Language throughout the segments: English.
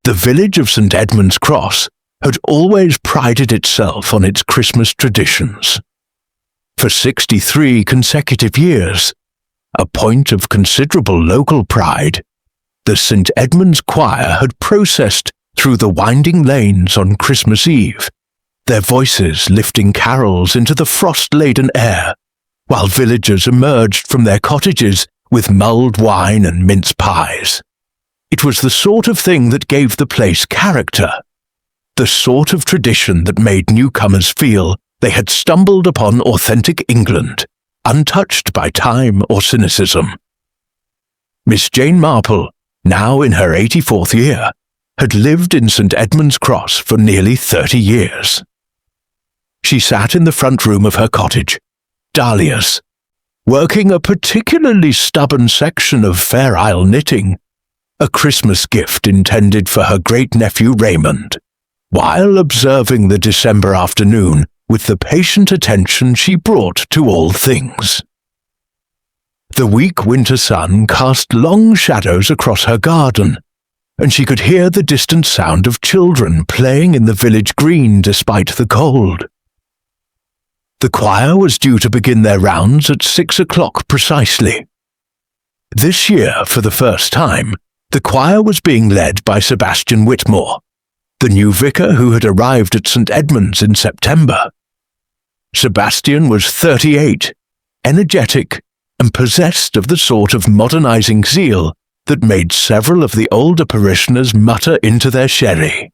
The village of St. Edmund's Cross had always prided itself on its Christmas traditions. For 63 consecutive years, a point of considerable local pride, the St. Edmund's Choir had processed through the winding lanes on Christmas Eve, their voices lifting carols into the frost-laden air, while villagers emerged from their cottages with mulled wine and mince pies. It was the sort of thing that gave the place character, the sort of tradition that made newcomers feel they had stumbled upon authentic England, untouched by time or cynicism. Miss Jane Marple, now in her 84th year, had lived in St. Edmund's Cross for nearly 30 years. She sat in the front room of her cottage, Dahlias, working a particularly stubborn section of Fair Isle knitting, a Christmas gift intended for her great-nephew Raymond, while observing the December afternoon with the patient attention she brought to all things. The weak winter sun cast long shadows across her garden, and she could hear the distant sound of children playing in the village green despite the cold. The choir was due to begin their rounds at 6 o'clock precisely. This year, for the first time, the choir was being led by Sebastian Whitmore, the new vicar who had arrived at St. Edmund's in September. Sebastian was 38, energetic, and possessed of the sort of modernizing zeal that made several of the older parishioners mutter into their sherry.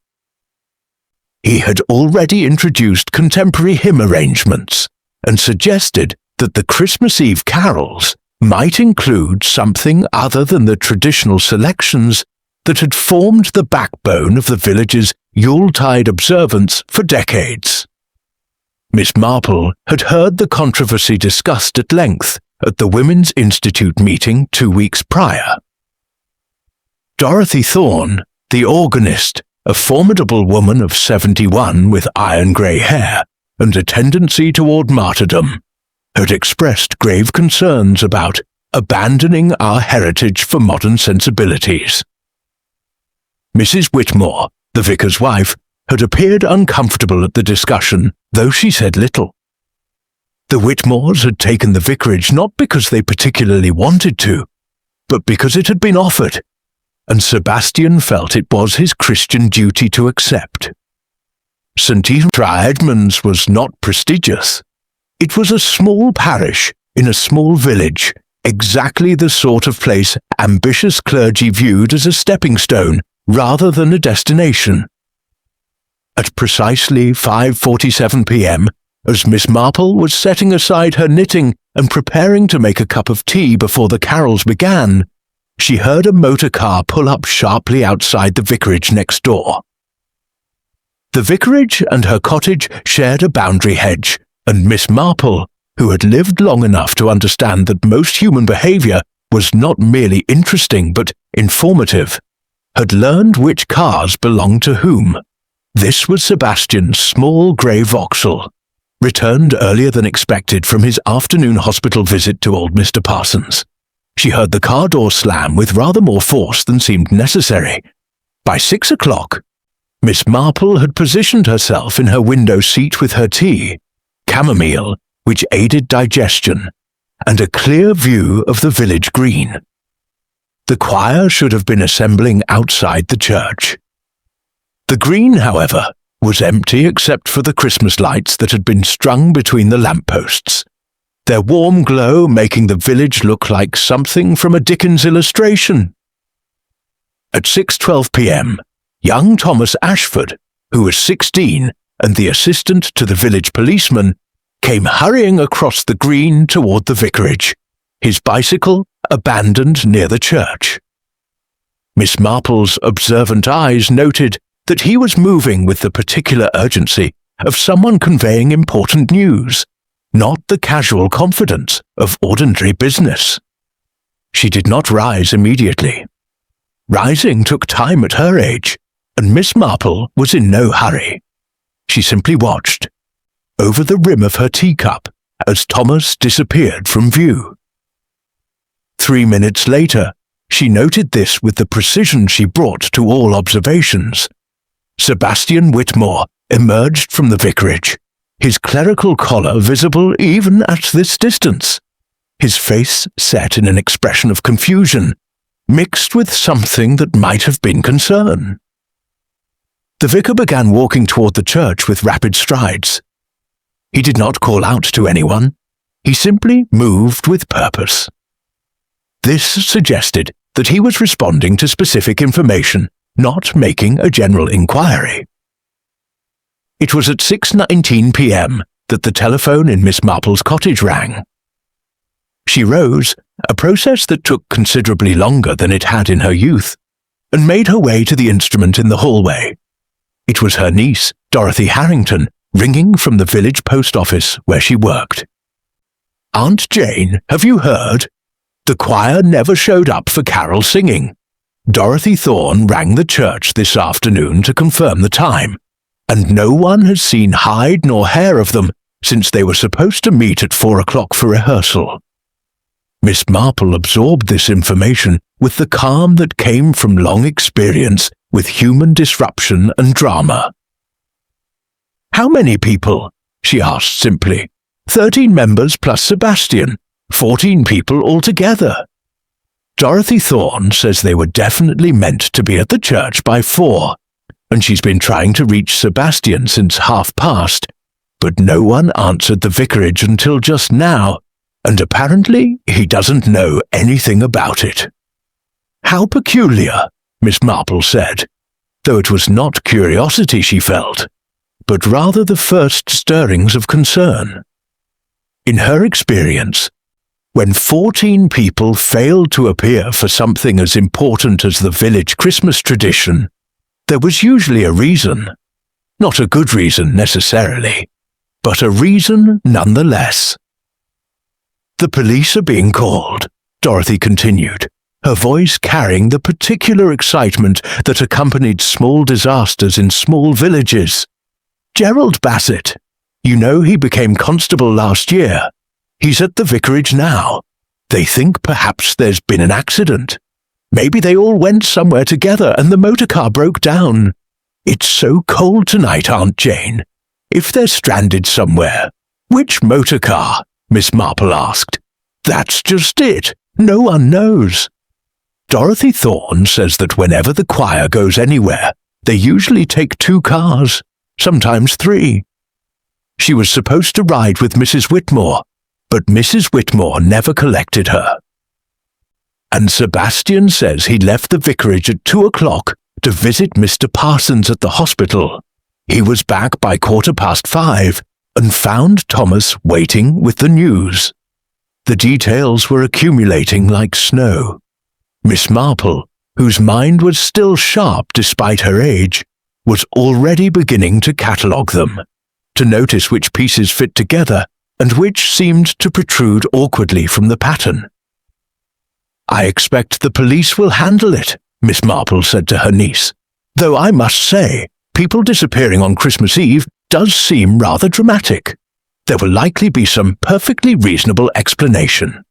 He had already introduced contemporary hymn arrangements and suggested that the Christmas Eve carols might include something other than the traditional selections that had formed the backbone of the village's Yuletide observance for decades. Miss Marple had heard the controversy discussed at length at the Women's Institute meeting 2 weeks prior. Dorothy Thorne, the organist, a formidable woman of 71 with iron-grey hair and a tendency toward martyrdom, had expressed grave concerns about abandoning our heritage for modern sensibilities. Mrs. Whitmore, the vicar's wife, had appeared uncomfortable at the discussion, though she said little. The Whitmores had taken the vicarage not because they particularly wanted to, but because it had been offered, and Sebastian felt it was his Christian duty to accept. St. Edmund's was not prestigious. It was a small parish in a small village, exactly the sort of place ambitious clergy viewed as a stepping stone rather than a destination. At precisely 5:47 p.m., as Miss Marple was setting aside her knitting and preparing to make a cup of tea before the carols began, she heard a motor car pull up sharply outside the vicarage next door. The vicarage and her cottage shared a boundary hedge, and Miss Marple, who had lived long enough to understand that most human behaviour was not merely interesting but informative, had learned which cars belonged to whom. This was Sebastian's small grey Vauxhall, returned earlier than expected from his afternoon hospital visit to old Mr. Parsons. She heard the car door slam with rather more force than seemed necessary. By 6 o'clock, Miss Marple had positioned herself in her window seat with her tea, chamomile, which aided digestion, and a clear view of the village green. The choir should have been assembling outside the church. The green, however, was empty except for the Christmas lights that had been strung between the lampposts, their warm glow making the village look like something from a Dickens illustration. At 6:12 p.m., young Thomas Ashford, who was 16 and the assistant to the village policeman, came hurrying across the green toward the vicarage, his bicycle abandoned near the church. Miss Marple's observant eyes noted that he was moving with the particular urgency of someone conveying important news, not the casual confidence of ordinary business. She did not rise immediately. Rising took time at her age, and Miss Marple was in no hurry. She simply watched, over the rim of her teacup, as Thomas disappeared from view. 3 minutes later, She noted this with the precision she brought to all observations. Sebastian Whitmore emerged from the vicarage, his clerical collar visible even at this distance, his face set in an expression of confusion, mixed with something that might have been concern. The vicar began walking toward the church with rapid strides. He did not call out to anyone. He simply moved with purpose. This suggested that he was responding to specific information, not making a general inquiry. It was at 6:19 p.m. that the telephone in Miss Marple's cottage rang. She rose, a process that took considerably longer than it had in her youth, and made her way to the instrument in the hallway. It was her niece, Dorothy Harrington, ringing from the village post office where she worked. "Aunt Jane, have you heard? The choir never showed up for carol singing. Dorothy Thorne rang the church this afternoon to confirm the time, and no one has seen hide nor hair of them since they were supposed to meet at 4 o'clock for rehearsal." Miss Marple absorbed this information with the calm that came from long experience with human disruption and drama. "How many people?" she asked simply. 13 members plus Sebastian, 14 people altogether. Dorothy Thorne says they were definitely meant to be at the church by 4, and she's been trying to reach Sebastian since past, but no one answered the vicarage until just now, and apparently he doesn't know anything about it. "How peculiar," Miss Marple said, though it was not curiosity she felt, but rather the first stirrings of concern. In her experience, when 14 people failed to appear for something as important as the village Christmas tradition, there was usually a reason. Not a good reason necessarily, but a reason nonetheless. "The police are being called," Dorothy continued, her voice carrying the particular excitement that accompanied small disasters in small villages. "Gerald Bassett. You know he became constable last year. He's at the vicarage now. They think perhaps there's been an accident. Maybe they all went somewhere together and the motor car broke down. It's so cold tonight, Aunt Jane. If they're stranded somewhere." "Which motor car?" Miss Marple asked. "That's just it. No one knows." Dorothy Thorne says that whenever the choir goes anywhere, they usually take 2 cars, sometimes 3. She was supposed to ride with Mrs. Whitmore, but Mrs. Whitmore never collected her. And Sebastian says he left the vicarage at 2 o'clock to visit Mr. Parsons at the hospital. He was back by 5:15 and found Thomas waiting with the news. The details were accumulating like snow. Miss Marple, whose mind was still sharp despite her age, was already beginning to catalogue them, to notice which pieces fit together and which seemed to protrude awkwardly from the pattern. "I expect the police will handle it," Miss Marple said to her niece, "though I must say, people disappearing on Christmas Eve does seem rather dramatic. There will likely be some perfectly reasonable explanation."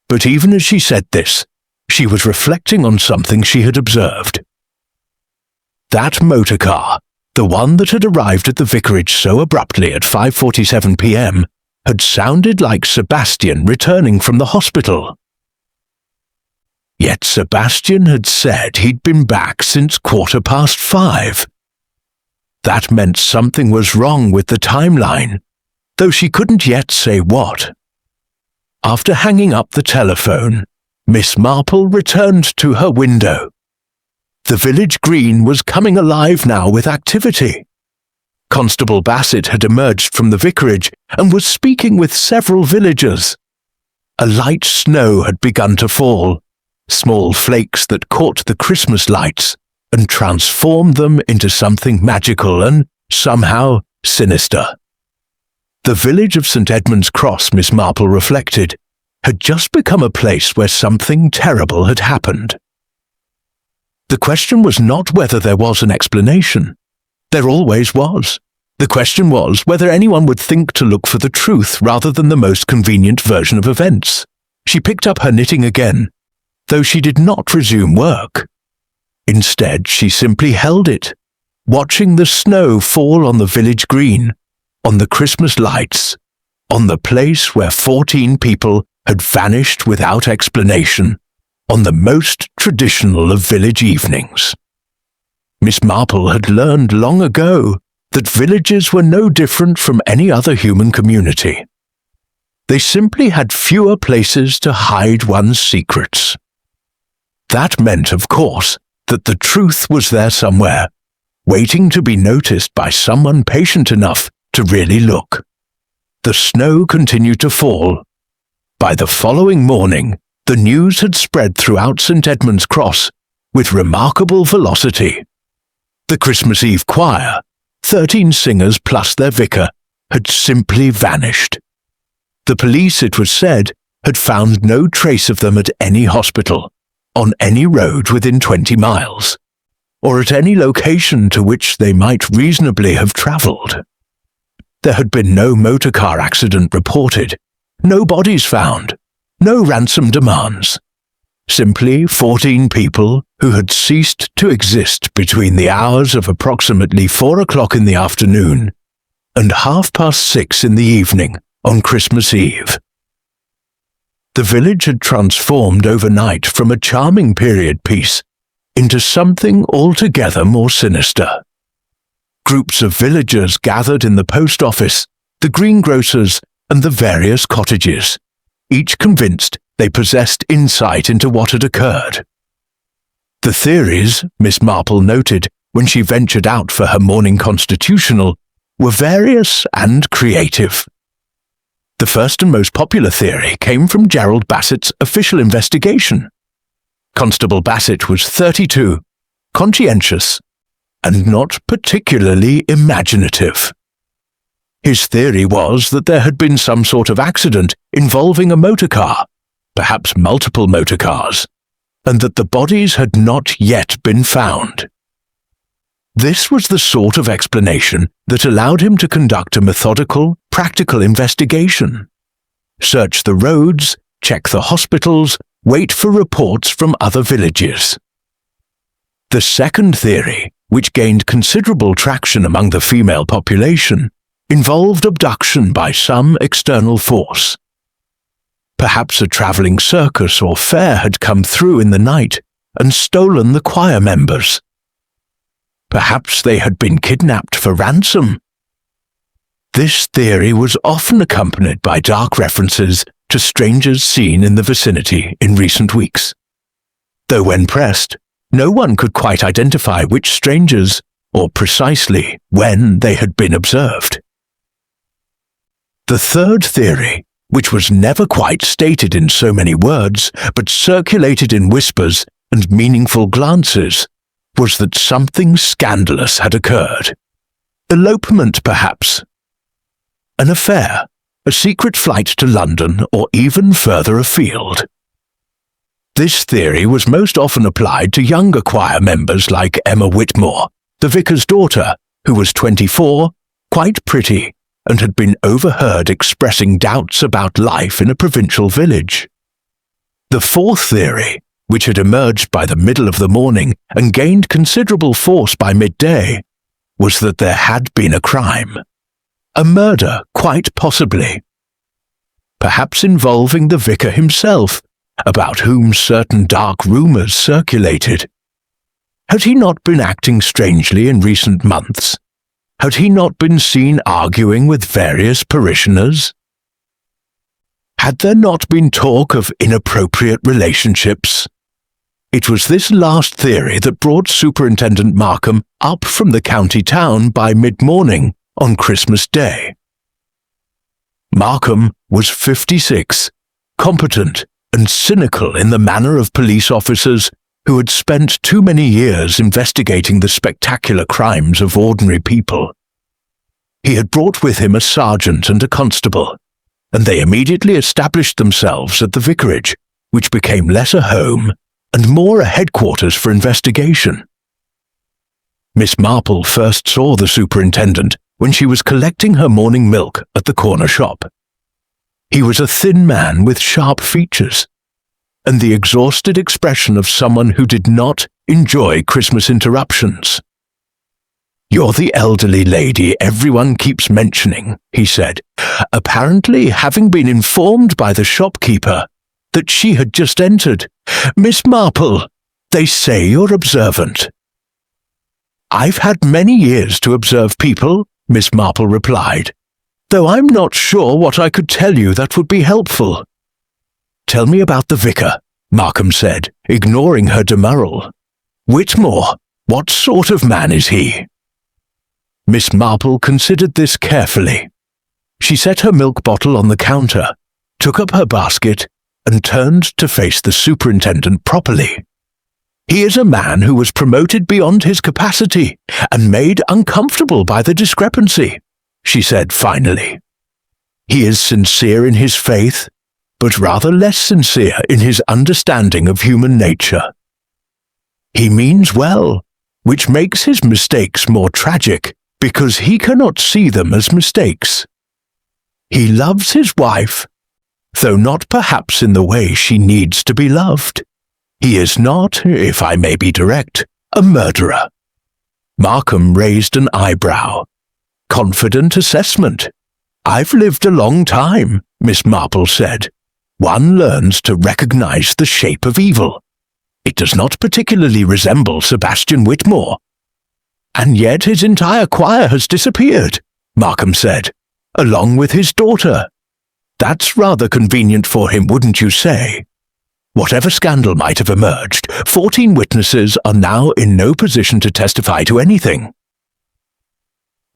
But even as she said this, she was reflecting on something she had observed. That motor car, the one that had arrived at the vicarage so abruptly at 5:47 p.m., had sounded like Sebastian returning from the hospital. Yet Sebastian had said he'd been back since 5:15. That meant something was wrong with the timeline, though she couldn't yet say what. After hanging up the telephone, Miss Marple returned to her window. The village green was coming alive now with activity. Constable Bassett had emerged from the vicarage and was speaking with several villagers. A light snow had begun to fall, small flakes that caught the Christmas lights and transformed them into something magical and, somehow, sinister. The village of St. Edmund's Cross, Miss Marple reflected, had just become a place where something terrible had happened. The question was not whether there was an explanation. There always was. The question was whether anyone would think to look for the truth rather than the most convenient version of events. She picked up her knitting again. though she did not resume work. Instead, she simply held it, watching the snow fall on the village green, on the Christmas lights, on the place where 14 people had vanished without explanation, on the most traditional of village evenings. Miss Marple had learned long ago that villages were no different from any other human community. They simply had fewer places to hide one's secrets. That meant, of course, that the truth was there somewhere, waiting to be noticed by someone patient enough to really look. The snow continued to fall. By the following morning, the news had spread throughout St. Edmund's Cross with remarkable velocity. The Christmas Eve choir, 13 singers plus their vicar, had simply vanished. The police, it was said, had found no trace of them at any hospital, on any road within 20 miles, or at any location to which they might reasonably have travelled. There had been no motor car accident reported, no bodies found, no ransom demands. Simply 14 people who had ceased to exist between the hours of approximately 4 o'clock in the afternoon and 6:30 in the evening on Christmas Eve. The village had transformed overnight from a charming period piece into something altogether more sinister. Groups of villagers gathered in the post office, the greengrocer's, and the various cottages, each convinced they possessed insight into what had occurred. The theories, Miss Marple noted when she ventured out for her morning constitutional, were various and creative. The first and most popular theory came from Gerald Bassett's official investigation. Constable Bassett was 32, conscientious, and not particularly imaginative. His theory was that there had been some sort of accident involving a motor car, perhaps multiple motor cars, and that the bodies had not yet been found. This was the sort of explanation that allowed him to conduct a methodical, practical investigation. Search the roads, check the hospitals, wait for reports from other villages. The second theory, which gained considerable traction among the female population, involved abduction by some external force. Perhaps a travelling circus or fair had come through in the night and stolen the choir members. Perhaps they had been kidnapped for ransom. This theory was often accompanied by dark references to strangers seen in the vicinity in recent weeks, though when pressed, no one could quite identify which strangers or precisely when they had been observed. The third theory, which was never quite stated in so many words, but circulated in whispers and meaningful glances, was that something scandalous had occurred. Elopement, perhaps. An affair, a secret flight to London, or even further afield. This theory was most often applied to younger choir members like Emma Whitmore, the vicar's daughter, who was 24, quite pretty, and had been overheard expressing doubts about life in a provincial village. The fourth theory, which had emerged by the middle of the morning and gained considerable force by midday, was that there had been a crime. A murder, quite possibly. Perhaps involving the vicar himself, about whom certain dark rumours circulated. Had he not been acting strangely in recent months? Had he not been seen arguing with various parishioners? Had there not been talk of inappropriate relationships? It was this last theory that brought Superintendent Markham up from the county town by mid-morning on Christmas Day. Markham was 56, competent and cynical in the manner of police officers who had spent too many years investigating the spectacular crimes of ordinary people. He had brought with him a sergeant and a constable, and they immediately established themselves at the vicarage, which became less a home and more a headquarters for investigation. Miss Marple first saw the superintendent when she was collecting her morning milk at the corner shop. He was a thin man with sharp features. and the exhausted expression of someone who did not enjoy Christmas interruptions. "You're the elderly lady everyone keeps mentioning," he said, apparently having been informed by the shopkeeper that she had just entered. "Miss Marple, they say you're observant." "I've had many years to observe people," Miss Marple replied, "though I'm not sure what I could tell you that would be helpful." "Tell me about the vicar," Markham said, ignoring her demurral. "Whitmore, what sort of man is he?" Miss Marple considered this carefully. She set her milk bottle on the counter, took up her basket, and turned to face the superintendent properly. "He is a man who was promoted beyond his capacity and made uncomfortable by the discrepancy," she said finally. "He is sincere in his faith, but rather less sincere in his understanding of human nature. He means well, which makes his mistakes more tragic because he cannot see them as mistakes. He loves his wife, though not perhaps in the way she needs to be loved. He is not, if I may be direct, a murderer." Markham raised an eyebrow. "Confident assessment. I've lived a long time," Miss Marple said. "One learns to recognize the shape of evil. It does not particularly resemble Sebastian Whitmore." "And yet his entire choir has disappeared," Markham said, "along with his daughter. That's rather convenient for him, wouldn't you say? Whatever scandal might have emerged, 14 witnesses are now in no position to testify to anything."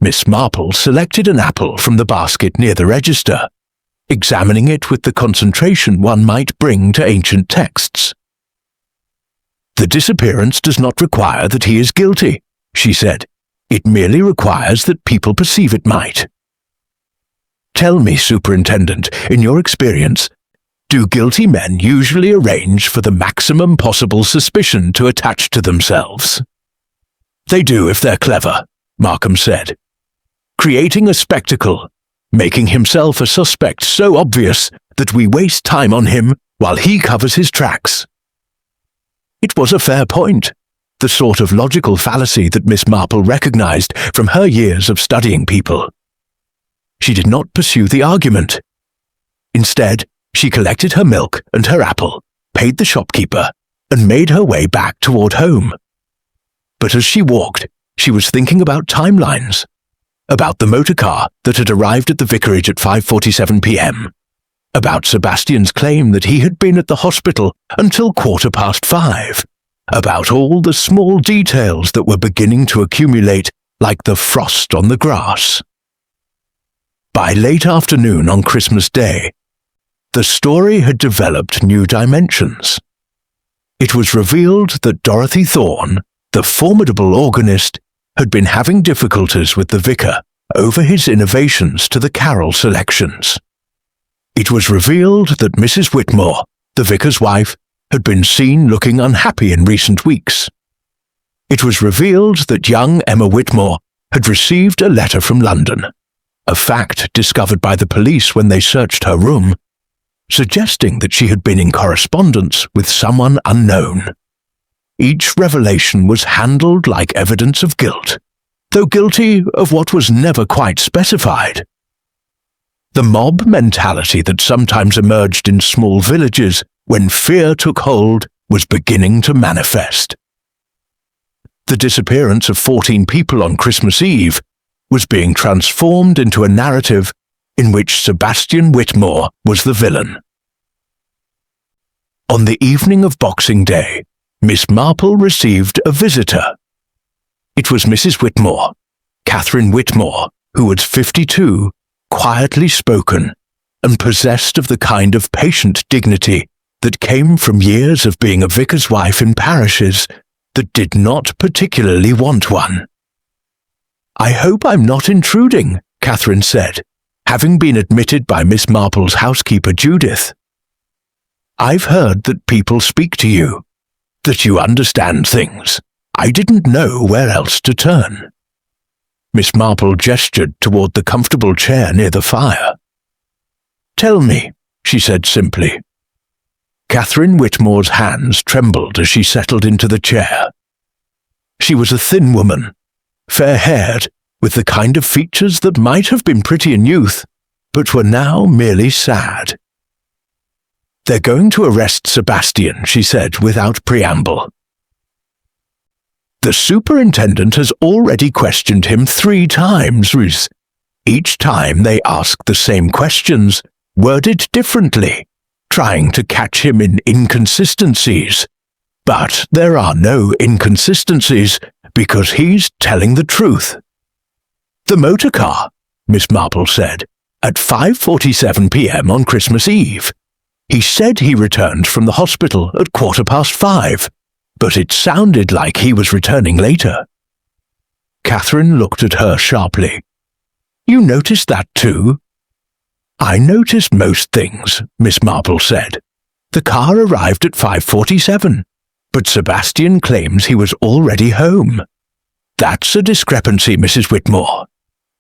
Miss Marple selected an apple from the basket near the register, examining it with the concentration one might bring to ancient texts. "The disappearance does not require that he is guilty," she said. "It merely requires that people perceive it might. Tell me, Superintendent, in your experience, do guilty men usually arrange for the maximum possible suspicion to attach to themselves?" "They do if they're clever," Markham said. "Creating a spectacle, making himself a suspect so obvious that we waste time on him while he covers his tracks." It was a fair point, the sort of logical fallacy that Miss Marple recognized from her years of studying people. She did not pursue the argument. Instead, she collected her milk and her apple, paid the shopkeeper, and made her way back toward home. But as she walked, she was thinking about timelines, about the motor car that had arrived at the vicarage at 5:47 p.m., about Sebastian's claim that he had been at the hospital until 5:15, about all the small details that were beginning to accumulate like the frost on the grass. By late afternoon on Christmas Day, the story had developed new dimensions. It was revealed that Dorothy Thorne, the formidable organist, had been having difficulties with the vicar over his innovations to the carol selections. It was revealed that Mrs. Whitmore, the vicar's wife, had been seen looking unhappy in recent weeks. It was revealed that young Emma Whitmore had received a letter from London, a fact discovered by the police when they searched her room, suggesting that she had been in correspondence with someone unknown. Each revelation was handled like evidence of guilt, though guilty of what was never quite specified. The mob mentality that sometimes emerged in small villages when fear took hold was beginning to manifest. The disappearance of 14 people on Christmas Eve was being transformed into a narrative in which Sebastian Whitmore was the villain. On the evening of Boxing Day, Miss Marple received a visitor. It was Mrs. Whitmore, Catherine Whitmore, who was 52, quietly spoken, and possessed of the kind of patient dignity that came from years of being a vicar's wife in parishes that did not particularly want one. "I hope I'm not intruding," Catherine said, having been admitted by Miss Marple's housekeeper Judith. "I've heard that people speak to you, that you understand things. I didn't know where else to turn." Miss Marple gestured toward the comfortable chair near the fire. "Tell me," she said simply. Catherine Whitmore's hands trembled as she settled into the chair. She was a thin woman, fair-haired, with the kind of features that might have been pretty in youth, but were now merely sad. "They're going to arrest Sebastian," she said without preamble. "The superintendent has already questioned him 3 times, Ruth. Each time they ask the same questions, worded differently, trying to catch him in inconsistencies. But there are no inconsistencies because he's telling the truth." "The motor car," Miss Marple said, "at 5:47 p.m. on Christmas Eve. He said he returned from the hospital at 5:15, but it sounded like he was returning later." Catherine looked at her sharply. "You noticed that too?" "I noticed most things," Miss Marple said. "The car arrived at 5:47, but Sebastian claims he was already home. That's a discrepancy, Mrs. Whitmore.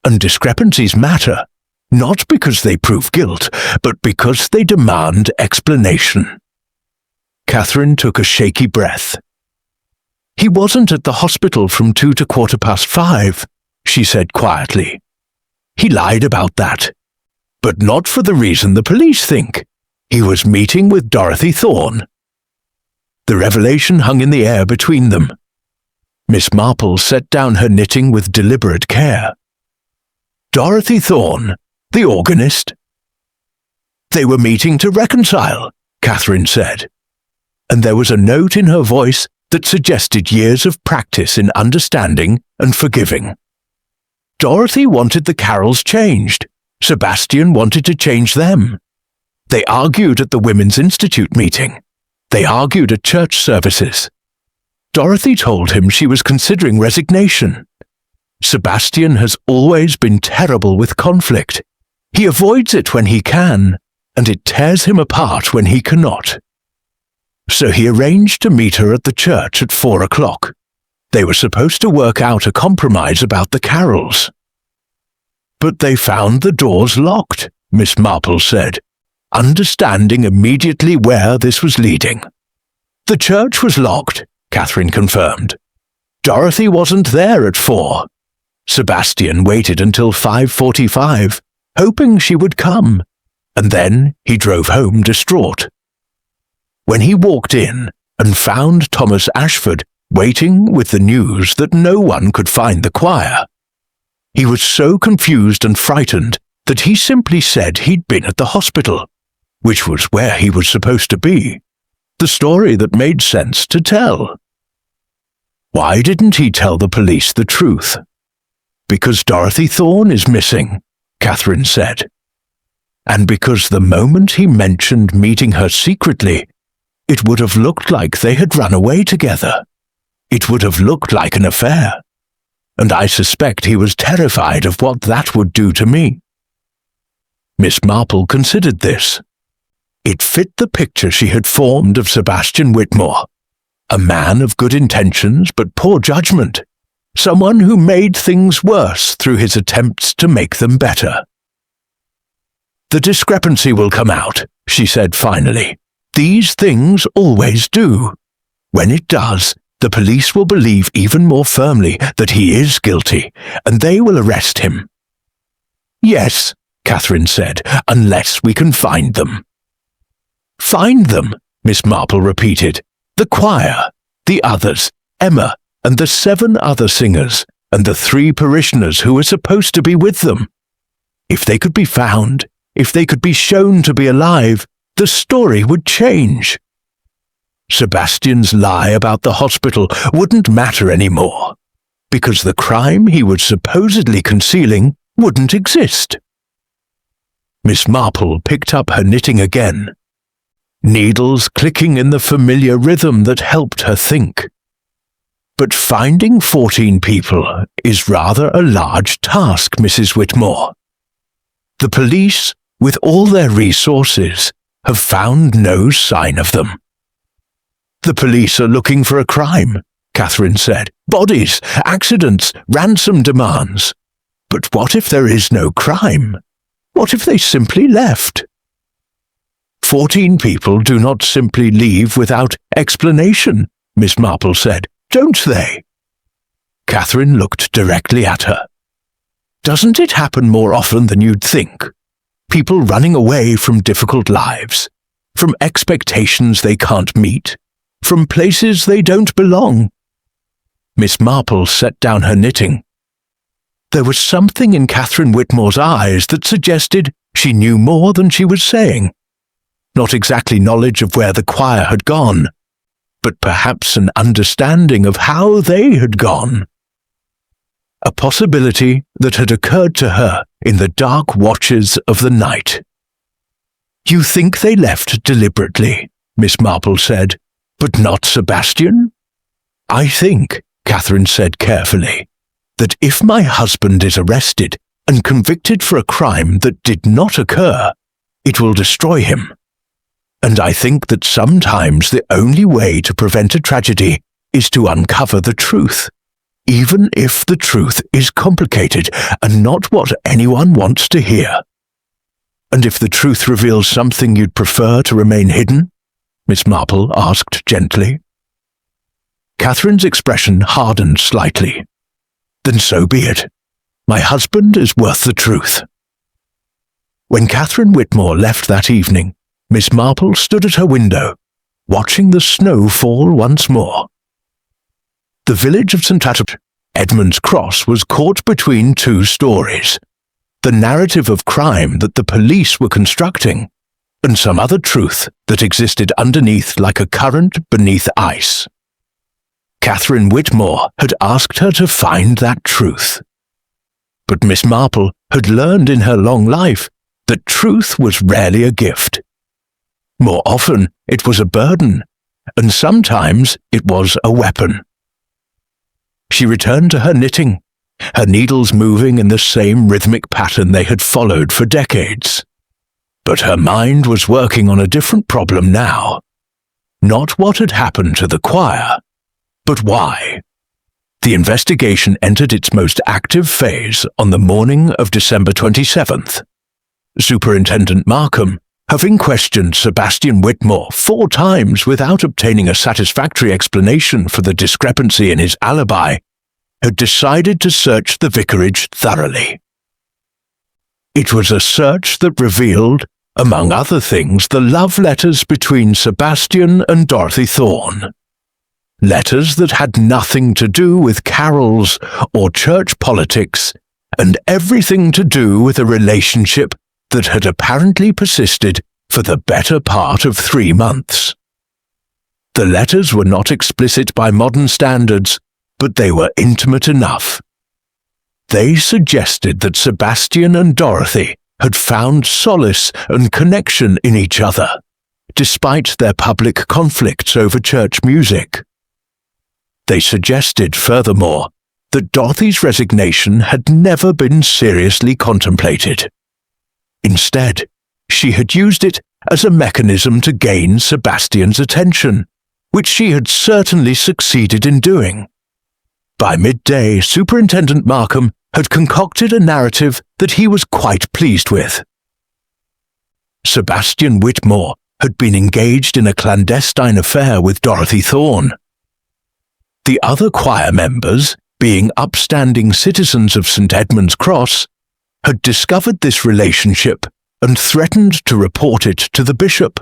And discrepancies matter, not because they prove guilt, but because they demand explanation." Catherine took a shaky breath. "He wasn't at the hospital from 2 to 5:15, she said quietly. "He lied about that. But not for the reason the police think. He was meeting with Dorothy Thorne." The revelation hung in the air between them. Miss Marple set down her knitting with deliberate care. "Dorothy Thorne, the organist?" "They were meeting to reconcile," Catherine said. And there was a note in her voice that suggested years of practice in understanding and forgiving. "Dorothy wanted the carols changed. Sebastian wanted to change them. They argued at the Women's Institute meeting. They argued at church services. Dorothy told him she was considering resignation. Sebastian has always been terrible with conflict. He avoids it when he can, and it tears him apart when he cannot. So he arranged to meet her at the church at 4 o'clock. They were supposed to work out a compromise about the carols." "But they found the doors locked," Miss Marple said, understanding immediately where this was leading. "The church was locked," Catherine confirmed. "Dorothy wasn't there at 4. Sebastian waited until 5:45, hoping she would come, and then he drove home distraught. When he walked in and found Thomas Ashford waiting with the news that no one could find the choir, he was so confused and frightened that he simply said he'd been at the hospital, which was where he was supposed to be, the story that made sense to tell. Why didn't he tell the police the truth? "Because Dorothy Thorne is missing," Catherine said. "And because the moment he mentioned meeting her secretly, it would have looked like they had run away together. It would have looked like an affair. And I suspect he was terrified of what that would do to me." Miss Marple considered this. It fit the picture she had formed of Sebastian Whitmore, a man of good intentions but poor judgment, someone who made things worse through his attempts to make them better. "The discrepancy will come out," she said finally. "These things always do. When it does, the police will believe even more firmly that he is guilty, and they will arrest him." "Yes," Catherine said, "unless we can find them." "Find them," Miss Marple repeated. "The choir, the others, Emma, and the 7 other singers, and the 3 parishioners who were supposed to be with them. If they could be found, if they could be shown to be alive, the story would change. Sebastian's lie about the hospital wouldn't matter anymore, because the crime he was supposedly concealing wouldn't exist." Miss Marple picked up her knitting again, needles clicking in the familiar rhythm that helped her think. "But finding 14 people is rather a large task, Mrs. Whitmore. The police, with all their resources, have found no sign of them." "The police are looking for a crime," Catherine said. "Bodies, accidents, ransom demands. But what if there is no crime? What if they simply left?" 14 people do not simply leave without explanation, Miss Marple said, don't they? Catherine looked directly at her. Doesn't it happen more often than you'd think? People running away from difficult lives, from expectations they can't meet, from places they don't belong. Miss Marple set down her knitting. There was something in Catherine Whitmore's eyes that suggested she knew more than she was saying. Not exactly knowledge of where the choir had gone, but perhaps an understanding of how they had gone. A possibility that had occurred to her in the dark watches of the night. You think they left deliberately, Miss Marple said, but not Sebastian? I think, Catherine said carefully, that if my husband is arrested and convicted for a crime that did not occur, it will destroy him. And I think that sometimes the only way to prevent a tragedy is to uncover the truth, even if the truth is complicated and not what anyone wants to hear. And if the truth reveals something you'd prefer to remain hidden? Miss Marple asked gently. Catherine's expression hardened slightly. Then so be it. My husband is worth the truth. When Catherine Whitmore left that evening, Miss Marple stood at her window, watching the snow fall once more. The village of St. Edmund's Cross was caught between two stories, the narrative of crime that the police were constructing, and some other truth that existed underneath like a current beneath ice. Catherine Whitmore had asked her to find that truth. But Miss Marple had learned in her long life that truth was rarely a gift. More often, it was a burden, and sometimes it was a weapon. She returned to her knitting, her needles moving in the same rhythmic pattern they had followed for decades. But her mind was working on a different problem now. Not what had happened to the choir, but why. The investigation entered its most active phase on the morning of December 27th. Superintendent Markham, having questioned Sebastian Whitmore 4 times without obtaining a satisfactory explanation for the discrepancy in his alibi, had decided to search the vicarage thoroughly. It was a search that revealed, among other things, the love letters between Sebastian and Dorothy Thorne. Letters that had nothing to do with carols or church politics, and everything to do with a relationship that had apparently persisted for the better part of 3 months. The letters were not explicit by modern standards, but they were intimate enough. They suggested that Sebastian and Dorothy had found solace and connection in each other, despite their public conflicts over church music. They suggested, furthermore, that Dorothy's resignation had never been seriously contemplated. Instead, she had used it as a mechanism to gain Sebastian's attention, which she had certainly succeeded in doing. By midday, Superintendent Markham had concocted a narrative that he was quite pleased with. Sebastian Whitmore had been engaged in a clandestine affair with Dorothy Thorne. The other choir members, being upstanding citizens of St. Edmund's Cross, had discovered this relationship and threatened to report it to the bishop.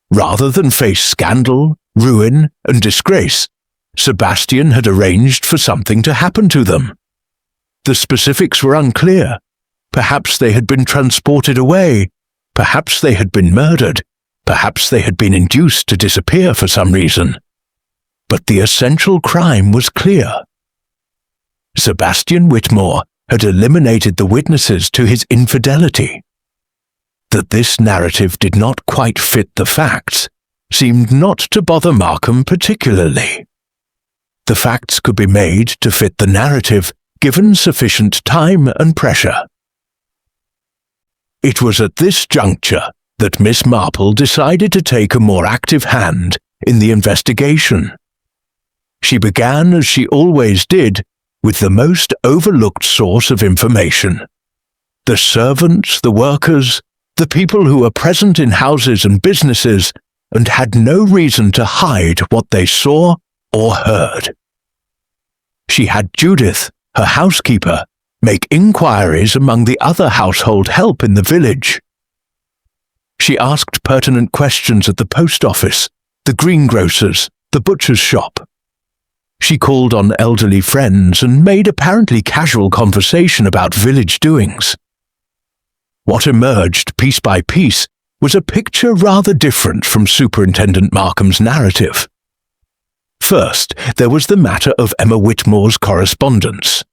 Rather than face scandal, ruin, and disgrace, Sebastian had arranged for something to happen to them. The specifics were unclear. Perhaps they had been transported away. Perhaps they had been murdered. Perhaps they had been induced to disappear for some reason. But the essential crime was clear. Sebastian Whitmore had eliminated the witnesses to his infidelity. That this narrative did not quite fit the facts seemed not to bother Markham particularly. The facts could be made to fit the narrative given sufficient time and pressure. It was at this juncture that Miss Marple decided to take a more active hand in the investigation. She began, as she always did, with the most overlooked source of information: the servants, the workers, the people who were present in houses and businesses and had no reason to hide what they saw or heard. She had Judith, her housekeeper, make inquiries among the other household help in the village. She asked pertinent questions at the post office, the greengrocer's, the butcher's shop. She called on elderly friends and made apparently casual conversation about village doings. What emerged piece by piece was a picture rather different from Superintendent Markham's narrative. First, there was the matter of Emma Whitmore's correspondence.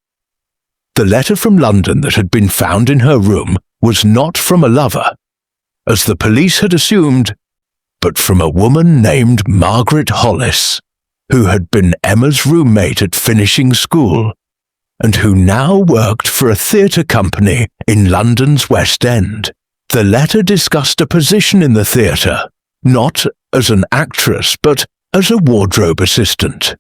The letter from London that had been found in her room was not from a lover, as the police had assumed, but from a woman named Margaret Hollis, who had been Emma's roommate at finishing school, and who now worked for a theatre company in London's West End. The letter discussed a position in the theatre, not as an actress, but as a wardrobe assistant.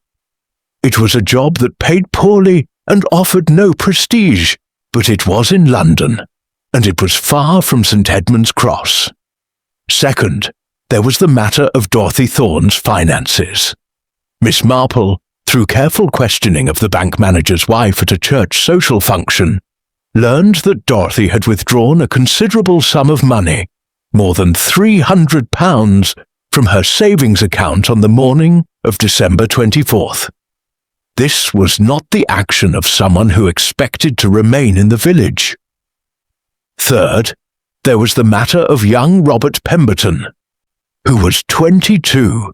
It was a job that paid poorly and offered no prestige, but it was in London, and it was far from St. Edmund's Cross. Second, there was the matter of Dorothy Thorne's finances. Miss Marple, through careful questioning of the bank manager's wife at a church social function, learned that Dorothy had withdrawn a considerable sum of money, more than £300, from her savings account on the morning of December 24th. This was not the action of someone who expected to remain in the village. Third, there was the matter of young Robert Pemberton, who was 22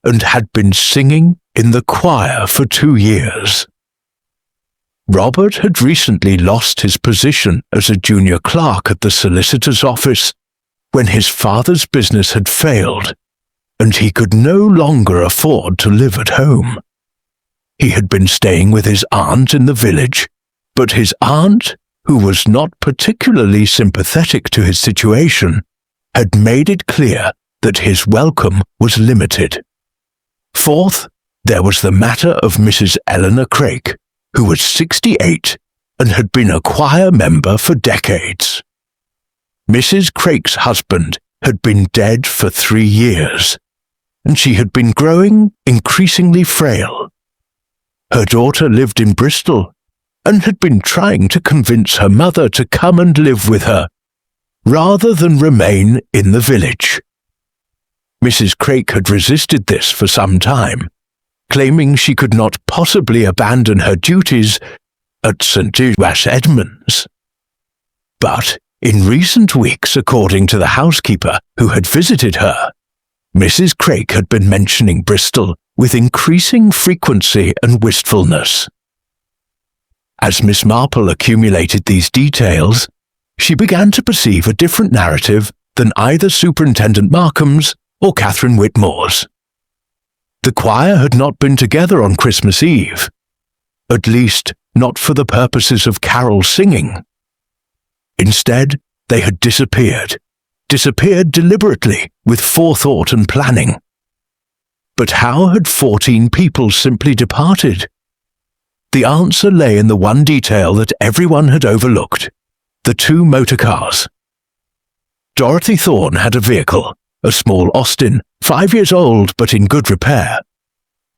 and had been singing in the choir for 2 years. Robert had recently lost his position as a junior clerk at the solicitor's office when his father's business had failed, and he could no longer afford to live at home. He had been staying with his aunt in the village, but his aunt, who was not particularly sympathetic to his situation, had made it clear that his welcome was limited. Fourth, there was the matter of Mrs. Eleanor Craik, who was 68 and had been a choir member for decades. Mrs. Craik's husband had been dead for 3 years, and she had been growing increasingly frail. Her daughter lived in Bristol and had been trying to convince her mother to come and live with her, rather than remain in the village. Mrs. Craik had resisted this for some time, claiming she could not possibly abandon her duties at St. Edmunds. But in recent weeks, according to the housekeeper who had visited her, Mrs. Craik had been mentioning Bristol with increasing frequency and wistfulness. As Miss Marple accumulated these details, she began to perceive a different narrative than either Superintendent Markham's or Catherine Whitmore's. The choir had not been together on Christmas Eve, at least not for the purposes of carol singing. Instead, they had disappeared deliberately with forethought and planning. But how had 14 people simply departed? The answer lay in the one detail that everyone had overlooked: the 2 motor cars. Dorothy Thorne had a vehicle, a small Austin, 5 years old but in good repair.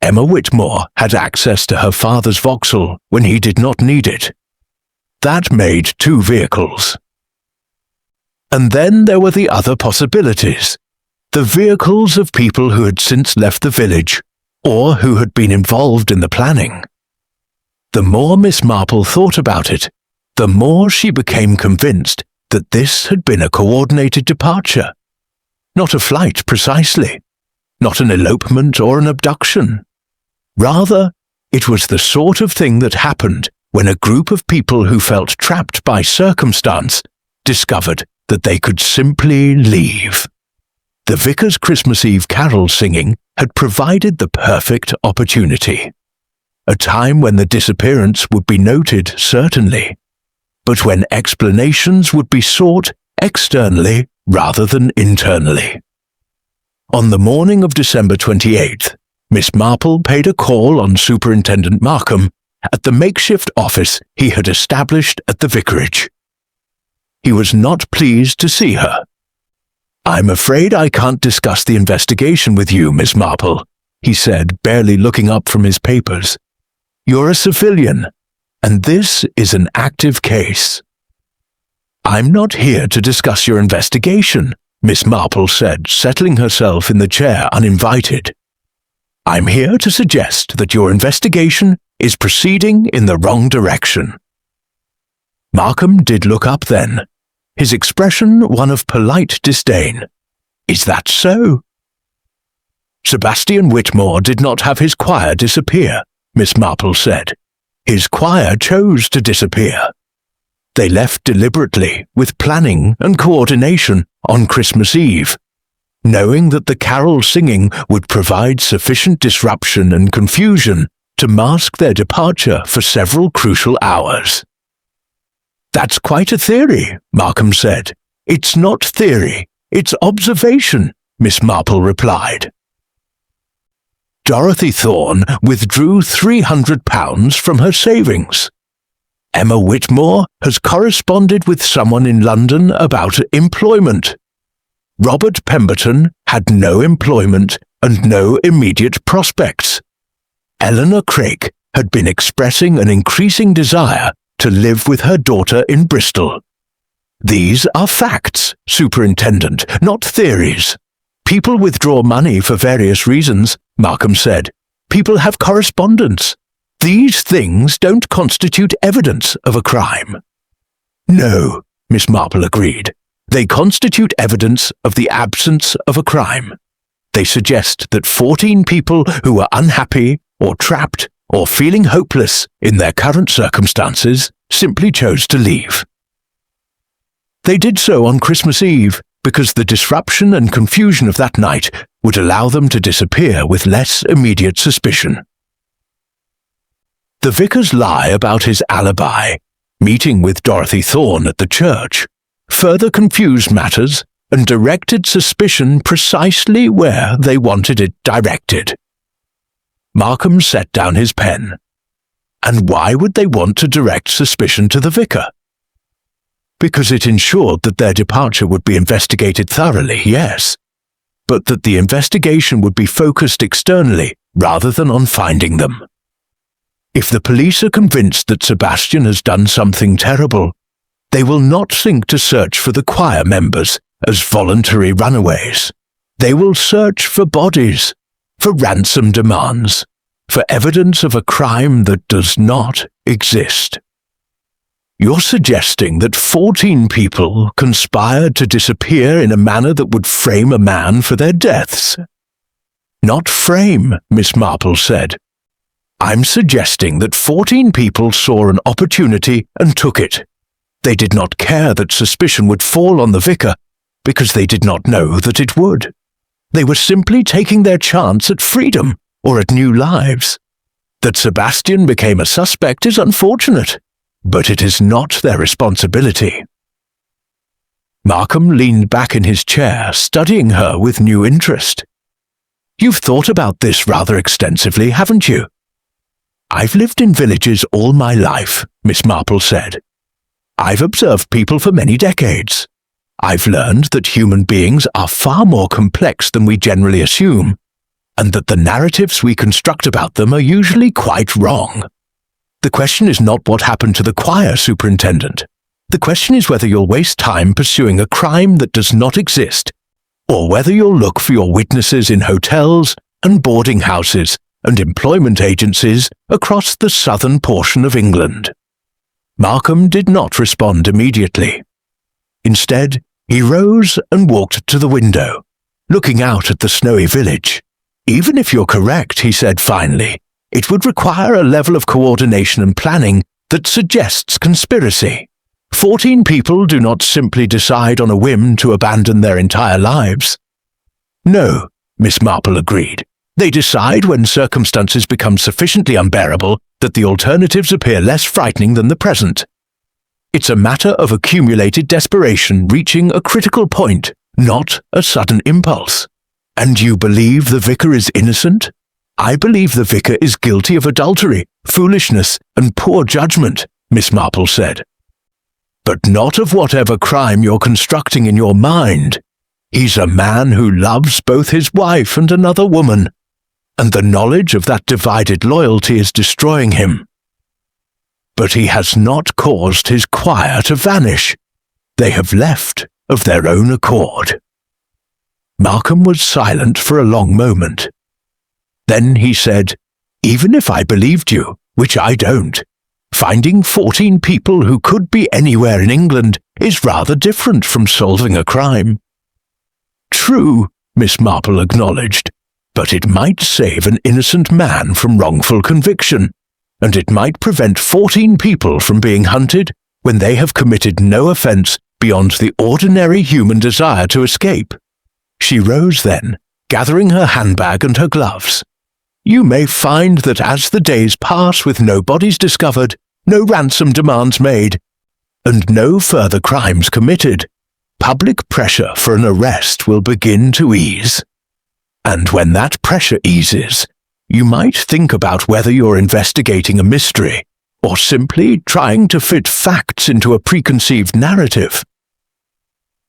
Emma Whitmore had access to her father's Vauxhall when he did not need it. That made 2 vehicles. And then there were the other possibilities, the vehicles of people who had since left the village or who had been involved in the planning. The more Miss Marple thought about it, the more she became convinced that this had been a coordinated departure. Not a flight precisely, not an elopement or an abduction. Rather, it was the sort of thing that happened when a group of people who felt trapped by circumstance discovered that they could simply leave. The vicar's Christmas Eve carol singing had provided the perfect opportunity. A time when the disappearance would be noted, certainly, but when explanations would be sought externally rather than internally. On the morning of December 28th, Miss Marple paid a call on Superintendent Markham at the makeshift office he had established at the vicarage. He was not pleased to see her. "I'm afraid I can't discuss the investigation with you, Miss Marple," he said, barely looking up from his papers. "You're a civilian, and this is an active case." "I'm not here to discuss your investigation," Miss Marple said, settling herself in the chair uninvited. "I'm here to suggest that your investigation is proceeding in the wrong direction." Markham did look up then, his expression one of polite disdain. "Is that so?" "Sebastian Whitmore did not have his choir disappear," Miss Marple said. "His choir chose to disappear. They left deliberately, with planning and coordination, on Christmas Eve, knowing that the carol singing would provide sufficient disruption and confusion to mask their departure for several crucial hours." "That's quite a theory," Markham said. "It's not theory, it's observation," Miss Marple replied. Dorothy Thorne withdrew £300 from her savings. Emma Whitmore has corresponded with someone in London about employment. Robert Pemberton had no employment and no immediate prospects. Eleanor Craik had been expressing an increasing desire to live with her daughter in Bristol. "These are facts, Superintendent, not theories. People withdraw money for various reasons," Markham said. "People have correspondence. These things don't constitute evidence of a crime." "No," Miss Marple agreed. "They constitute evidence of the absence of a crime. They suggest that 14 people who were unhappy or trapped or feeling hopeless in their current circumstances simply chose to leave. They did so on Christmas Eve because the disruption and confusion of that night would allow them to disappear with less immediate suspicion." The vicar's lie about his alibi, meeting with Dorothy Thorne at the church, further confused matters and directed suspicion precisely where they wanted it directed. Markham set down his pen. And why would they want to direct suspicion to the vicar? Because it ensured that their departure would be investigated thoroughly, yes, but that the investigation would be focused externally rather than on finding them. If the police are convinced that Sebastian has done something terrible, they will not think to search for the choir members as voluntary runaways. They will search for bodies, for ransom demands, for evidence of a crime that does not exist. You're suggesting that 14 people conspired to disappear in a manner that would frame a man for their deaths? Not frame, Miss Marple said. I'm suggesting that 14 people saw an opportunity and took it. They did not care that suspicion would fall on the vicar, because they did not know that it would. They were simply taking their chance at freedom or at new lives. That Sebastian became a suspect is unfortunate, but it is not their responsibility. Markham leaned back in his chair, studying her with new interest. You've thought about this rather extensively, haven't you? I've lived in villages all my life, Miss Marple said. I've observed people for many decades. I've learned that human beings are far more complex than we generally assume, and that the narratives we construct about them are usually quite wrong. The question is not what happened to the choir superintendent. The question is whether you'll waste time pursuing a crime that does not exist, or whether you'll look for your witnesses in hotels and boarding houses and employment agencies across the southern portion of England. Markham did not respond immediately. Instead, he rose and walked to the window, looking out at the snowy village. Even if you're correct, he said finally, it would require a level of coordination and planning that suggests conspiracy. 14 people do not simply decide on a whim to abandon their entire lives. No, Miss Marple agreed. They decide when circumstances become sufficiently unbearable that the alternatives appear less frightening than the present. It's a matter of accumulated desperation reaching a critical point, not a sudden impulse. And you believe the vicar is innocent? I believe the vicar is guilty of adultery, foolishness, and poor judgment, Miss Marple said. but not of whatever crime you're constructing in your mind. He's a man who loves both his wife and another woman, and the knowledge of that divided loyalty is destroying him. But he has not caused his choir to vanish. They have left of their own accord." Markham was silent for a long moment. Then he said, "Even if I believed you, which I don't, finding 14 people who could be anywhere in England is rather different from solving a crime." "True," Miss Marple acknowledged, "but it might save an innocent man from wrongful conviction, and it might prevent 14 people from being hunted when they have committed no offence beyond the ordinary human desire to escape." She rose then, gathering her handbag and her gloves. "You may find that as the days pass with no bodies discovered, no ransom demands made, and no further crimes committed, public pressure for an arrest will begin to ease. And when that pressure eases, you might think about whether you're investigating a mystery or simply trying to fit facts into a preconceived narrative."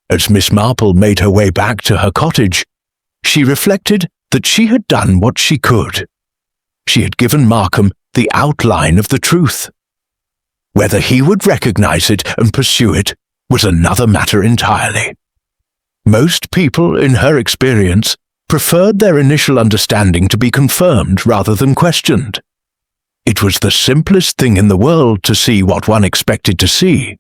As Miss Marple made her way back to her cottage, she reflected that she had done what she could. She had given Markham the outline of the truth. Whether he would recognize it and pursue it was another matter entirely. Most people, in her experience, preferred their initial understanding to be confirmed rather than questioned. It was the simplest thing in the world to see what one expected to see.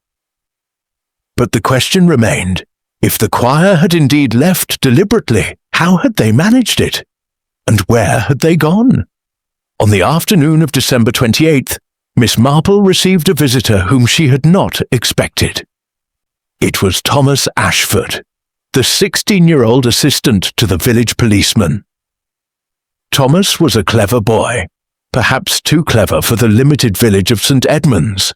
But the question remained, if the choir had indeed left deliberately, how had they managed it? And where had they gone? On the afternoon of December 28th, Miss Marple received a visitor whom she had not expected. It was Thomas Ashford, the 16-year-old assistant to the village policeman. Thomas was a clever boy, perhaps too clever for the limited village of St. Edmunds,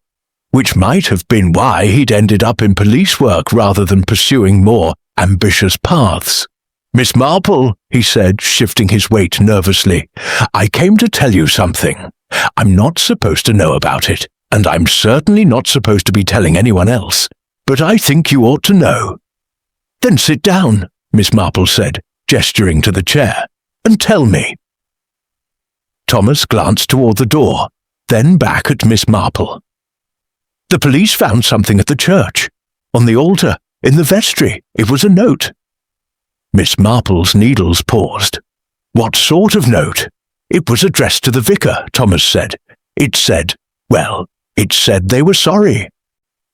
which might have been why he'd ended up in police work rather than pursuing more ambitious paths. "Miss Marple," he said, shifting his weight nervously, "I came to tell you something. I'm not supposed to know about it, and I'm certainly not supposed to be telling anyone else, but I think you ought to know." "Then sit down," Miss Marple said, gesturing to the chair, "and tell me." Thomas glanced toward the door, then back at Miss Marple. "The police found something at the church. On the altar, in the vestry. It was a note." Miss Marple's needles paused. "What sort of note?" "It was addressed to the vicar," Thomas said. It said they were sorry,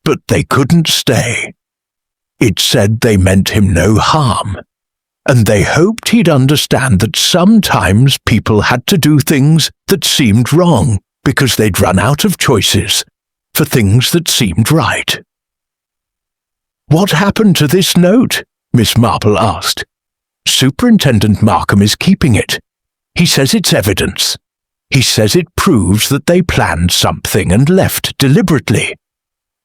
but they couldn't stay. It said they meant him no harm, and they hoped he'd understand that sometimes people had to do things that seemed wrong because they'd run out of choices for things that seemed right. "What happened to this note?" Miss Marple asked. "Superintendent Markham is keeping it. He says it's evidence. He says it proves that they planned something and left deliberately.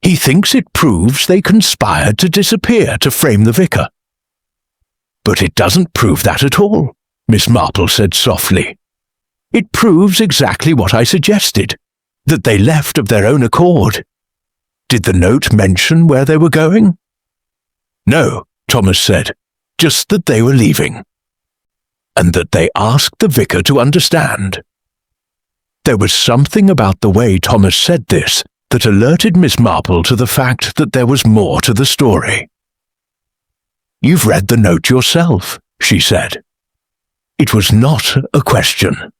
He thinks it proves they conspired to disappear to frame the vicar." "But it doesn't prove that at all," Miss Marple said softly. "It proves exactly what I suggested, that they left of their own accord. Did the note mention where they were going?" "No," Thomas said, "just that they were leaving, and that they asked the vicar to understand." There was something about the way Thomas said this that alerted Miss Marple to the fact that there was more to the story. "You've read the note yourself," she said. It was not a question.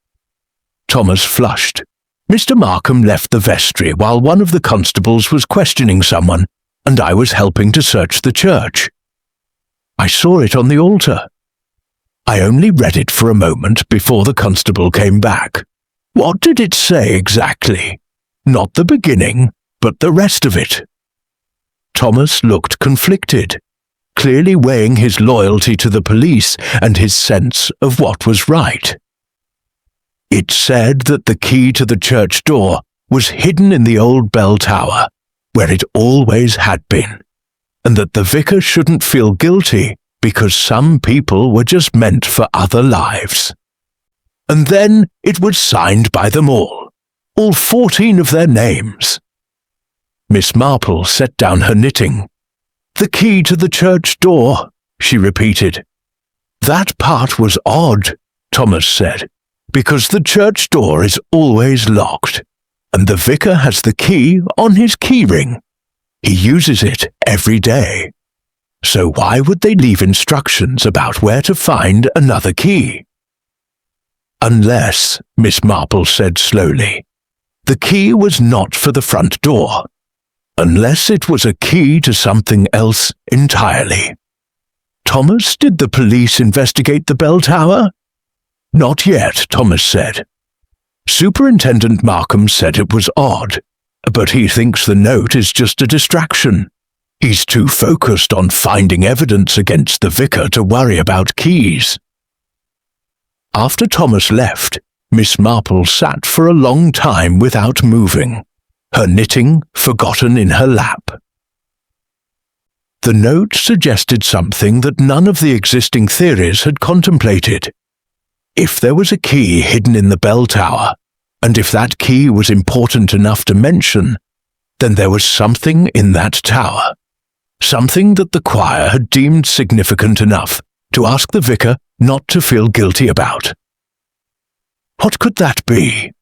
Thomas flushed. "Mr. Markham left the vestry while one of the constables was questioning someone, and I was helping to search the church. I saw it on the altar. I only read it for a moment before the constable came back." "What did it say exactly?" "Not the beginning, but the rest of it." Thomas looked conflicted, clearly weighing his loyalty to the police and his sense of what was right. "It said that the key to the church door was hidden in the old bell tower, where it always had been, and that the vicar shouldn't feel guilty because some people were just meant for other lives. And then it was signed by them all 14 of their names." Miss Marple set down her knitting. "The key to the church door," she repeated. "That part was odd," Thomas said, "because the church door is always locked, and the vicar has the key on his keyring. He uses it every day. So why would they leave instructions about where to find another key?" "Unless," Miss Marple said slowly, "the key was not for the front door. Unless it was a key to something else entirely." "Thomas, did the police investigate the bell tower?" "Not yet," Thomas said. "Superintendent Markham said it was odd, but he thinks the note is just a distraction. He's too focused on finding evidence against the vicar to worry about keys." After Thomas left, Miss Marple sat for a long time without moving, her knitting forgotten in her lap. The note suggested something that none of the existing theories had contemplated. If there was a key hidden in the bell tower, and if that key was important enough to mention, then there was something in that tower, something that the choir had deemed significant enough to ask the vicar not to feel guilty about. What could that be?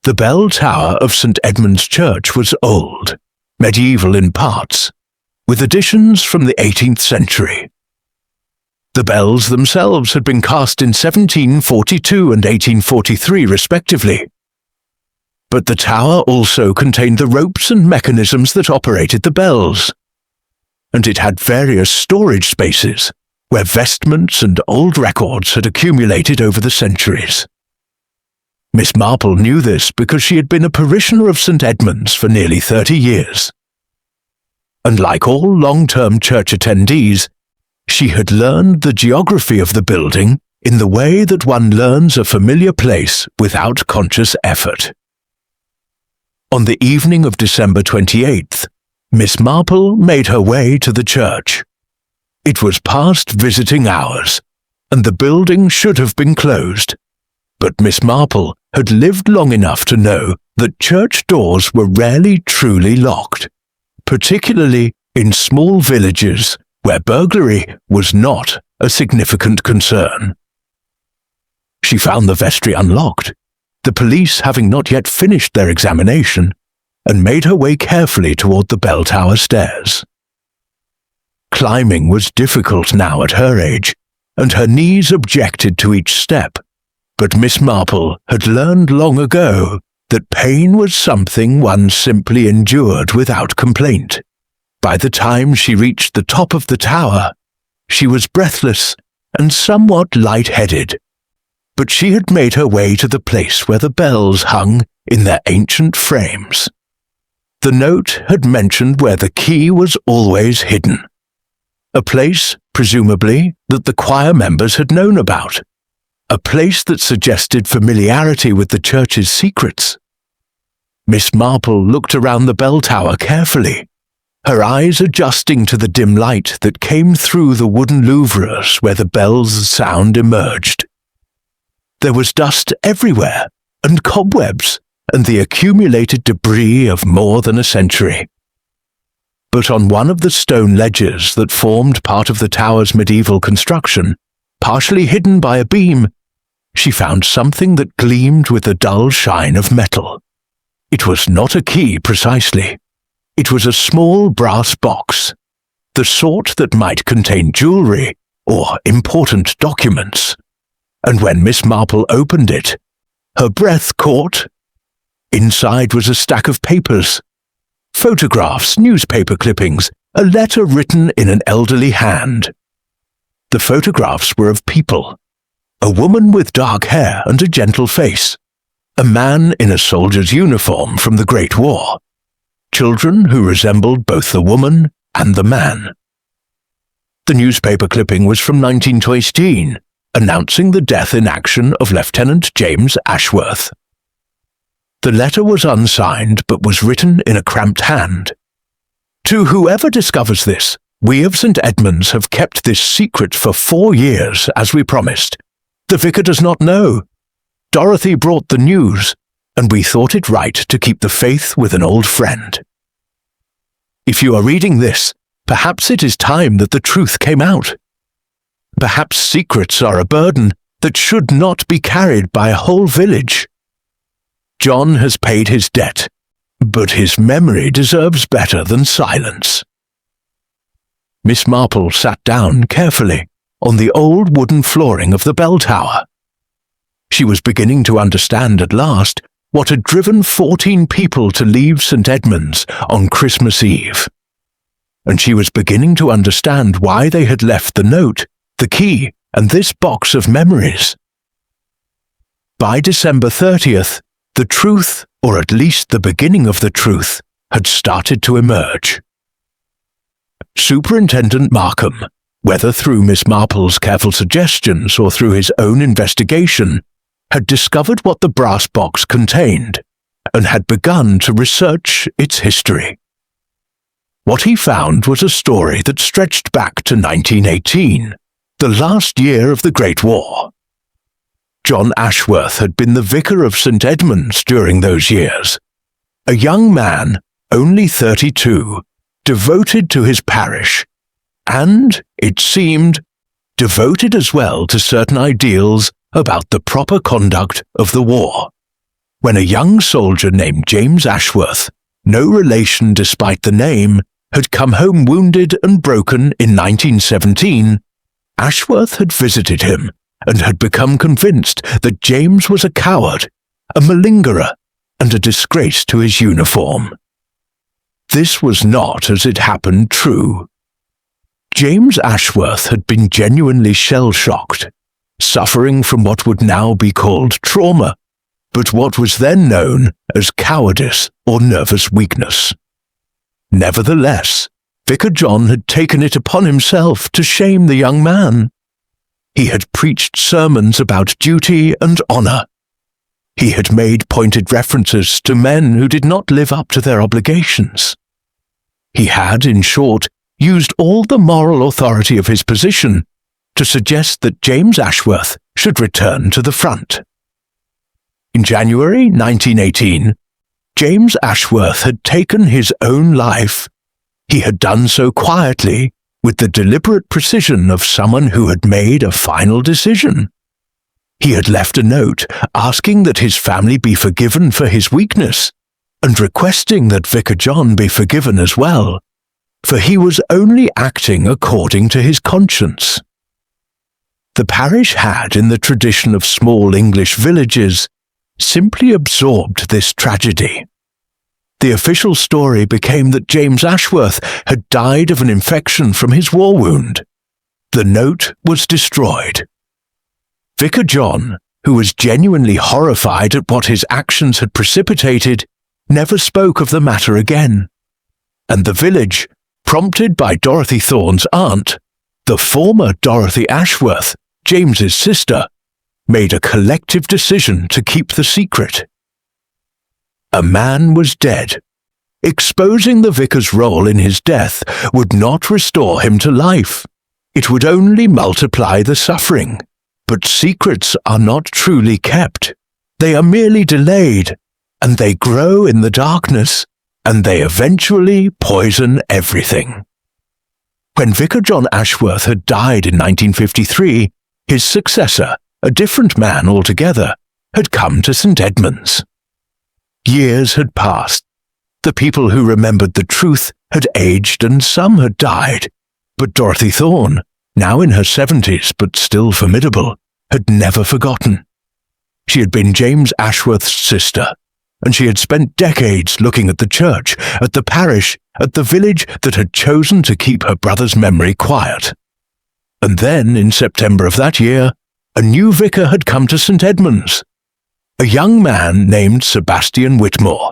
The bell tower of St. Edmund's Church was old, medieval in parts, with additions from the 18th century. The bells themselves had been cast in 1742 and 1843 respectively. But the tower also contained the ropes and mechanisms that operated the bells, and it had various storage spaces where vestments and old records had accumulated over the centuries. Miss Marple knew this because she had been a parishioner of St. Edmund's for nearly 30 years. And like all long-term church attendees, she had learned the geography of the building in the way that one learns a familiar place without conscious effort. On the evening of December 28th, Miss Marple made her way to the church. It was past visiting hours, and the building should have been closed, but Miss Marple had lived long enough to know that church doors were rarely truly locked, particularly in small villages where burglary was not a significant concern. She found the vestry unlocked, the police having not yet finished their examination, and made her way carefully toward the bell tower stairs. Climbing was difficult now at her age, and her knees objected to each step, but Miss Marple had learned long ago that pain was something one simply endured without complaint. By the time she reached the top of the tower, she was breathless and somewhat light-headed, but she had made her way to the place where the bells hung in their ancient frames. The note had mentioned where the key was always hidden, a place, presumably, that the choir members had known about, a place that suggested familiarity with the church's secrets. Miss Marple looked around the bell tower carefully, her eyes adjusting to the dim light that came through the wooden louvres where the bell's sound emerged. There was dust everywhere, and cobwebs, and the accumulated debris of more than a century. But on one of the stone ledges that formed part of the tower's medieval construction, partially hidden by a beam, she found something that gleamed with the dull shine of metal. It was not a key precisely. It was a small brass box, the sort that might contain jewelry or important documents. And when Miss Marple opened it, her breath caught. Inside was a stack of papers, photographs, newspaper clippings, a letter written in an elderly hand. The photographs were of people, a woman with dark hair and a gentle face, a man in a soldier's uniform from the Great War, children who resembled both the woman and the man. The newspaper clipping was from 1916, announcing the death in action of Lieutenant James Ashworth. The letter was unsigned but was written in a cramped hand. "To whoever discovers this, we of St. Edmund's have kept this secret for 4 years, as we promised. The vicar does not know. Dorothy brought the news, and we thought it right to keep the faith with an old friend. If you are reading this, perhaps it is time that the truth came out. Perhaps secrets are a burden that should not be carried by a whole village. John has paid his debt, but his memory deserves better than silence. Miss Marple sat down carefully on the old wooden flooring of the bell tower. She was beginning to understand at last what had driven 14 people to leave St. Edmund's on Christmas Eve. And she was beginning to understand why they had left the note, the key, and this box of memories. By December 30th, the truth, or at least the beginning of the truth, had started to emerge. Superintendent Markham, whether through Miss Marple's careful suggestions or through his own investigation, had discovered what the brass box contained and had begun to research its history. What he found was a story that stretched back to 1918, the last year of the Great War. John Ashworth had been the vicar of St. Edmund's during those years, a young man, only 32, devoted to his parish, and, it seemed, devoted as well to certain ideals about the proper conduct of the war, when a young soldier named James Ashworth, no relation despite the name, had come home wounded and broken in 1917, Ashworth had visited him and had become convinced that James was a coward, a malingerer, and a disgrace to his uniform. This was not, as it happened, true. James Ashworth had been genuinely shell-shocked, suffering from what would now be called trauma, but what was then known as cowardice or nervous weakness. Nevertheless, Vicar John had taken it upon himself to shame the young man. He had preached sermons about duty and honour. He had made pointed references to men who did not live up to their obligations. He had, in short, used all the moral authority of his position to suggest that James Ashworth should return to the front. In January 1918, James Ashworth had taken his own life. He had done so quietly, with the deliberate precision of someone who had made a final decision. He had left a note asking that his family be forgiven for his weakness, and requesting that Vicar John be forgiven as well, for he was only acting according to his conscience. The parish had, in the tradition of small English villages, simply absorbed this tragedy. The official story became that James Ashworth had died of an infection from his war wound. The note was destroyed. Vicar John, who was genuinely horrified at what his actions had precipitated, never spoke of the matter again, and the village, prompted by Dorothy Thorne's aunt, the former Dorothy Ashworth, James's sister, made a collective decision to keep the secret. A man was dead. Exposing the vicar's role in his death would not restore him to life. It would only multiply the suffering. But secrets are not truly kept. They are merely delayed, and they grow in the darkness, and they eventually poison everything. When Vicar John Ashworth had died in 1953, his successor, a different man altogether, had come to St. Edmund's. Years had passed. The people who remembered the truth had aged and some had died, but Dorothy Thorne, now in her 70s but still formidable, had never forgotten. She had been James Ashworth's sister, and she had spent decades looking at the church, at the parish, at the village that had chosen to keep her brother's memory quiet. And then, in September of that year, a new vicar had come to St. Edmund's, a young man named Sebastian Whitmore,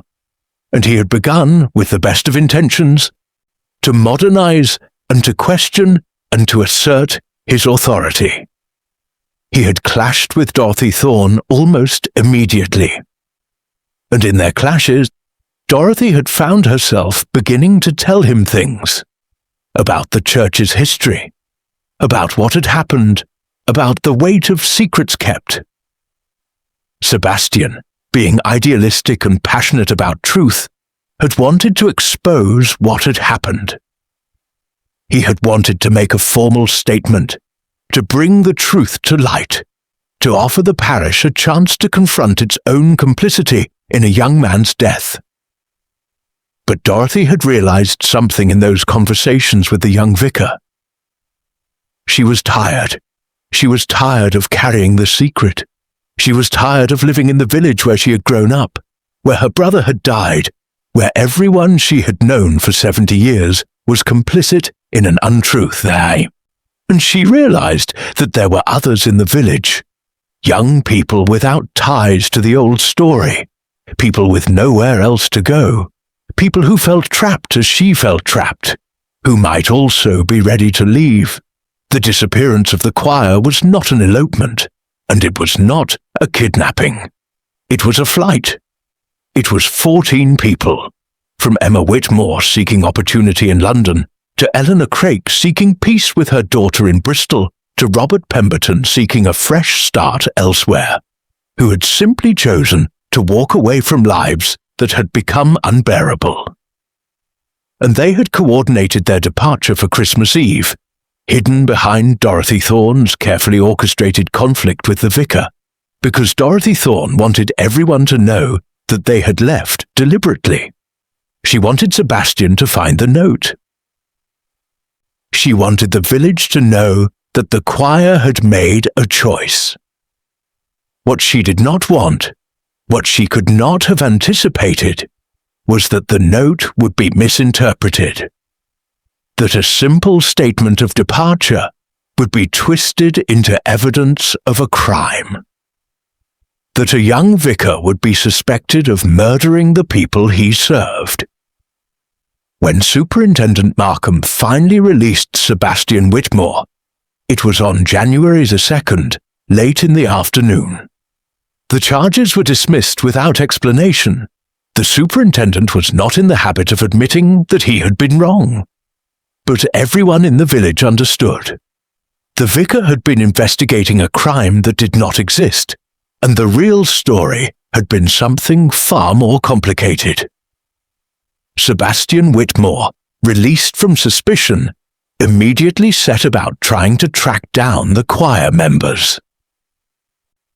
and he had begun, with the best of intentions, to modernize and to question and to assert his authority. He had clashed with Dorothy Thorne almost immediately. And in their clashes, Dorothy had found herself beginning to tell him things about the church's history, about what had happened, about the weight of secrets kept. Sebastian, being idealistic and passionate about truth, had wanted to expose what had happened. He had wanted to make a formal statement, to bring the truth to light, to offer the parish a chance to confront its own complicity in a young man's death. But Dorothy had realized something in those conversations with the young vicar. She was tired. She was tired of carrying the secret. She was tired of living in the village where she had grown up, where her brother had died, where everyone she had known for 70 years was complicit in an untruth, aye. And she realized that there were others in the village, young people without ties to the old story, people with nowhere else to go, people who felt trapped as she felt trapped, who might also be ready to leave. The disappearance of the choir was not an elopement, and it was not a kidnapping. It was a flight. It was 14 people, from Emma Whitmore seeking opportunity in London, to Eleanor Craik seeking peace with her daughter in Bristol, to Robert Pemberton seeking a fresh start elsewhere, who had simply chosen to walk away from lives that had become unbearable. And they had coordinated their departure for Christmas Eve, hidden behind Dorothy Thorne's carefully orchestrated conflict with the vicar, because Dorothy Thorne wanted everyone to know that they had left deliberately. She wanted Sebastian to find the note. She wanted the village to know that the choir had made a choice. What she did not want, what she could not have anticipated, was that the note would be misinterpreted, that a simple statement of departure would be twisted into evidence of a crime, that a young vicar would be suspected of murdering the people he served. When Superintendent Markham finally released Sebastian Whitmore, it was on January the 2nd, late in the afternoon. The charges were dismissed without explanation. The superintendent was not in the habit of admitting that he had been wrong. But everyone in the village understood. The vicar had been investigating a crime that did not exist, and the real story had been something far more complicated. Sebastian Whitmore, released from suspicion, immediately set about trying to track down the choir members.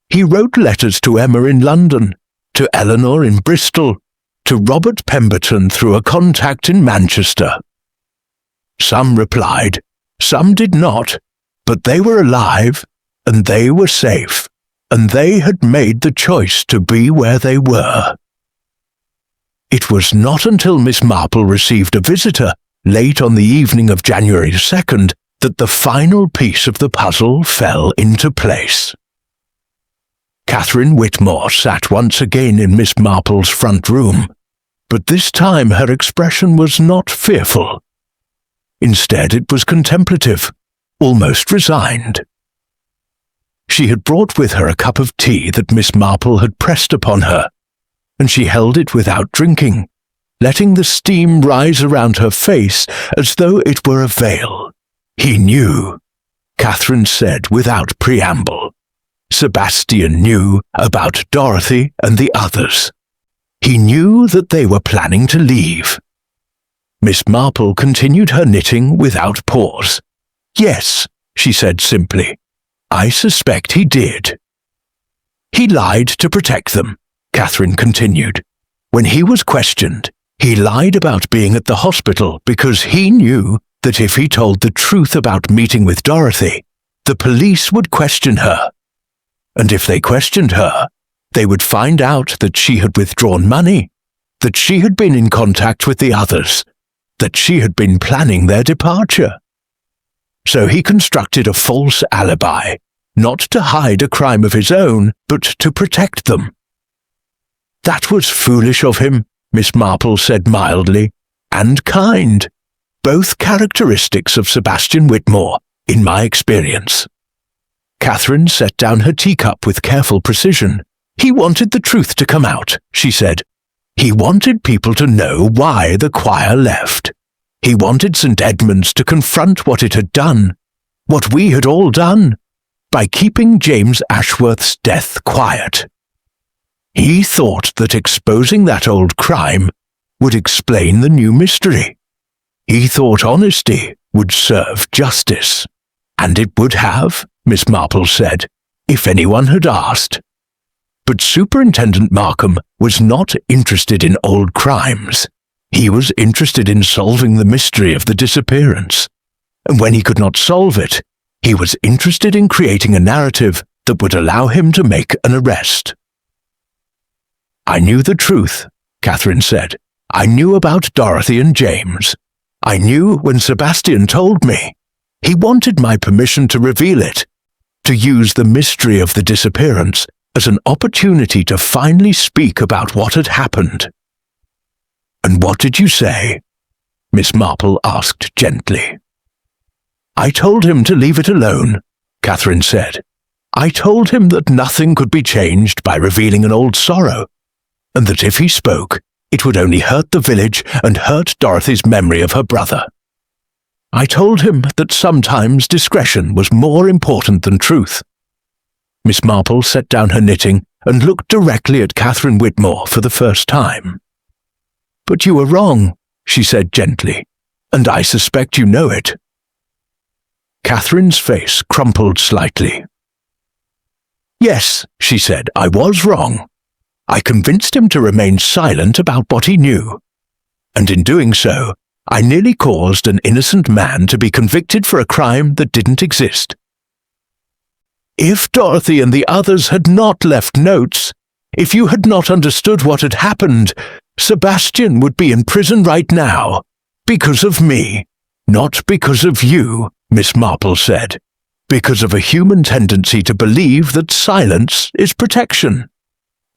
He wrote letters to Emma in London, to Eleanor in Bristol, to Robert Pemberton through a contact in Manchester. Some replied, some did not, but they were alive, and they were safe, and they had made the choice to be where they were. It was not until Miss Marple received a visitor late on the evening of January 2nd that the final piece of the puzzle fell into place. Catherine Whitmore sat once again in Miss Marple's front room, but this time her expression was not fearful. Instead, it was contemplative, almost resigned. She had brought with her a cup of tea that Miss Marple had pressed upon her, and she held it without drinking, letting the steam rise around her face as though it were a veil. He knew, Catherine said without preamble. Sebastian knew about Dorothy and the others. He knew that they were planning to leave. Miss Marple continued her knitting without pause. Yes, she said simply. I suspect he did. He lied to protect them, Catherine continued. When he was questioned, he lied about being at the hospital because he knew that if he told the truth about meeting with Dorothy, the police would question her. And if they questioned her, they would find out that she had withdrawn money, that she had been in contact with the others, that she had been planning their departure. So he constructed a false alibi, not to hide a crime of his own, but to protect them. That was foolish of him, Miss Marple said mildly, and kind, both characteristics of Sebastian Whitmore, in my experience. Catherine set down her teacup with careful precision. He wanted the truth to come out, she said. He wanted people to know why the choir left. He wanted St. Edmund's to confront what it had done, what we had all done, by keeping James Ashworth's death quiet. He thought that exposing that old crime would explain the new mystery. He thought honesty would serve justice. And it would have, Miss Marple said, if anyone had asked. But Superintendent Markham was not interested in old crimes. He was interested in solving the mystery of the disappearance. And when he could not solve it, he was interested in creating a narrative that would allow him to make an arrest. "I knew the truth," Catherine said. "I knew about Dorothy and James. I knew when Sebastian told me. He wanted my permission to reveal it, to use the mystery of the disappearance as an opportunity to finally speak about what had happened." "And what did you say?" Miss Marple asked gently. "I told him to leave it alone," Catherine said. "I told him that nothing could be changed by revealing an old sorrow, and that if he spoke, it would only hurt the village and hurt Dorothy's memory of her brother. I told him that sometimes discretion was more important than truth." Miss Marple set down her knitting and looked directly at Catherine Whitmore for the first time. "But you were wrong," she said gently, "and I suspect you know it." Catherine's face crumpled slightly. "Yes," she said, "I was wrong. I convinced him to remain silent about what he knew. And in doing so, I nearly caused an innocent man to be convicted for a crime that didn't exist. If Dorothy and the others had not left notes, if you had not understood what had happened, Sebastian would be in prison right now, because of me, not because of you," Miss Marple said, "because of a human tendency to believe that silence is protection.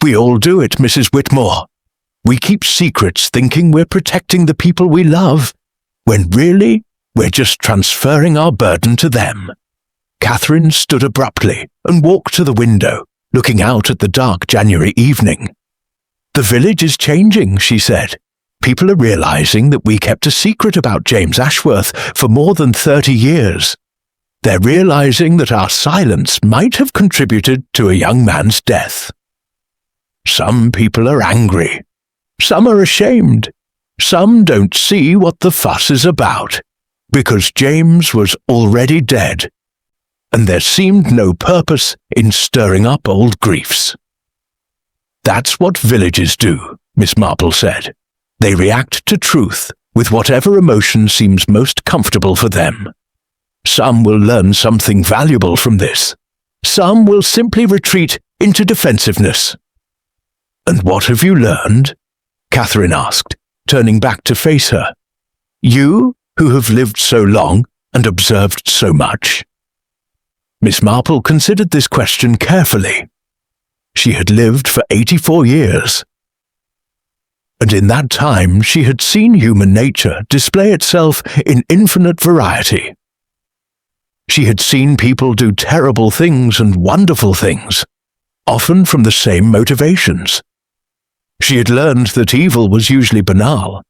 We all do it, Mrs. Whitmore. We keep secrets thinking we're protecting the people we love, when really we're just transferring our burden to them." Catherine stood abruptly and walked to the window, looking out at the dark January evening. "The village is changing," she said. "People are realizing that we kept a secret about James Ashworth for more than 30 years. They're realizing that our silence might have contributed to a young man's death. Some people are angry. Some are ashamed. Some don't see what the fuss is about, because James was already dead, and there seemed no purpose in stirring up old griefs." "That's what villages do," Miss Marple said. "They react to truth with whatever emotion seems most comfortable for them. Some will learn something valuable from this. Some will simply retreat into defensiveness." "And what have you learned?" Catherine asked, turning back to face her. "You, who have lived so long and observed so much?" Miss Marple considered this question carefully. She had lived for 84 years. And in that time she had seen human nature display itself in infinite variety. She had seen people do terrible things and wonderful things, often from the same motivations. She had learned that evil was usually banal,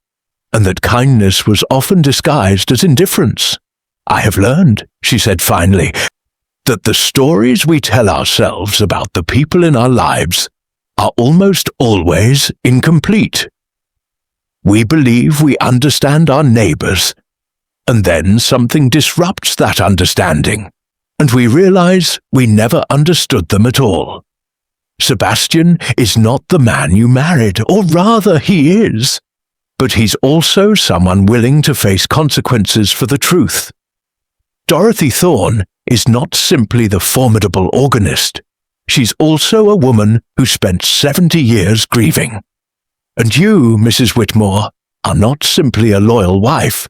and that kindness was often disguised as indifference. "I have learned," she said finally, "that the stories we tell ourselves about the people in our lives are almost always incomplete. We believe we understand our neighbors, and then something disrupts that understanding, and we realize we never understood them at all. Sebastian is not the man you married, or rather he is, but he's also someone willing to face consequences for the truth. Dorothy Thorne is not simply the formidable organist. She's also a woman who spent 70 years grieving. And you, Mrs. Whitmore, are not simply a loyal wife.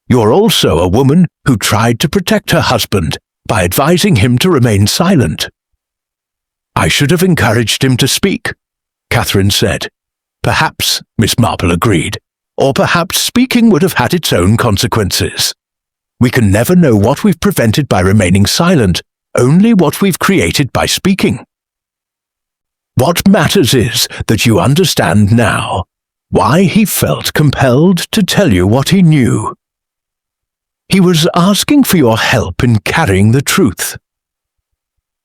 You're also a woman who tried to protect her husband by advising him to remain silent." "I should have encouraged him to speak," Catherine said. "Perhaps," Miss Marple agreed, "or perhaps speaking would have had its own consequences. We can never know what we've prevented by remaining silent, only what we've created by speaking. What matters is that you understand now why he felt compelled to tell you what he knew. He was asking for your help in carrying the truth."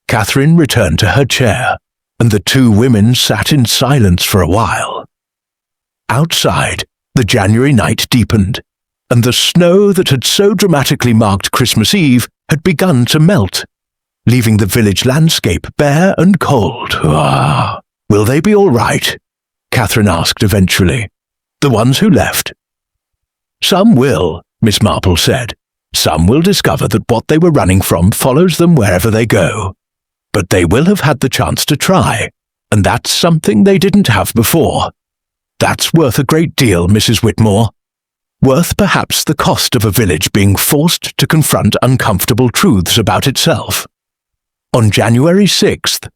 Catherine returned to her chair, and the two women sat in silence for a while. Outside, the January night deepened, and the snow that had so dramatically marked Christmas Eve had begun to melt, leaving the village landscape bare and cold. "Ah, will they be all right?" Catherine asked eventually. "The ones who left?" "Some will," Miss Marple said. "Some will discover that what they were running from follows them wherever they go. But they will have had the chance to try, and that's something they didn't have before. That's worth a great deal, Mrs. Whitmore. Worth perhaps the cost of a village being forced to confront uncomfortable truths about itself." On January 6th,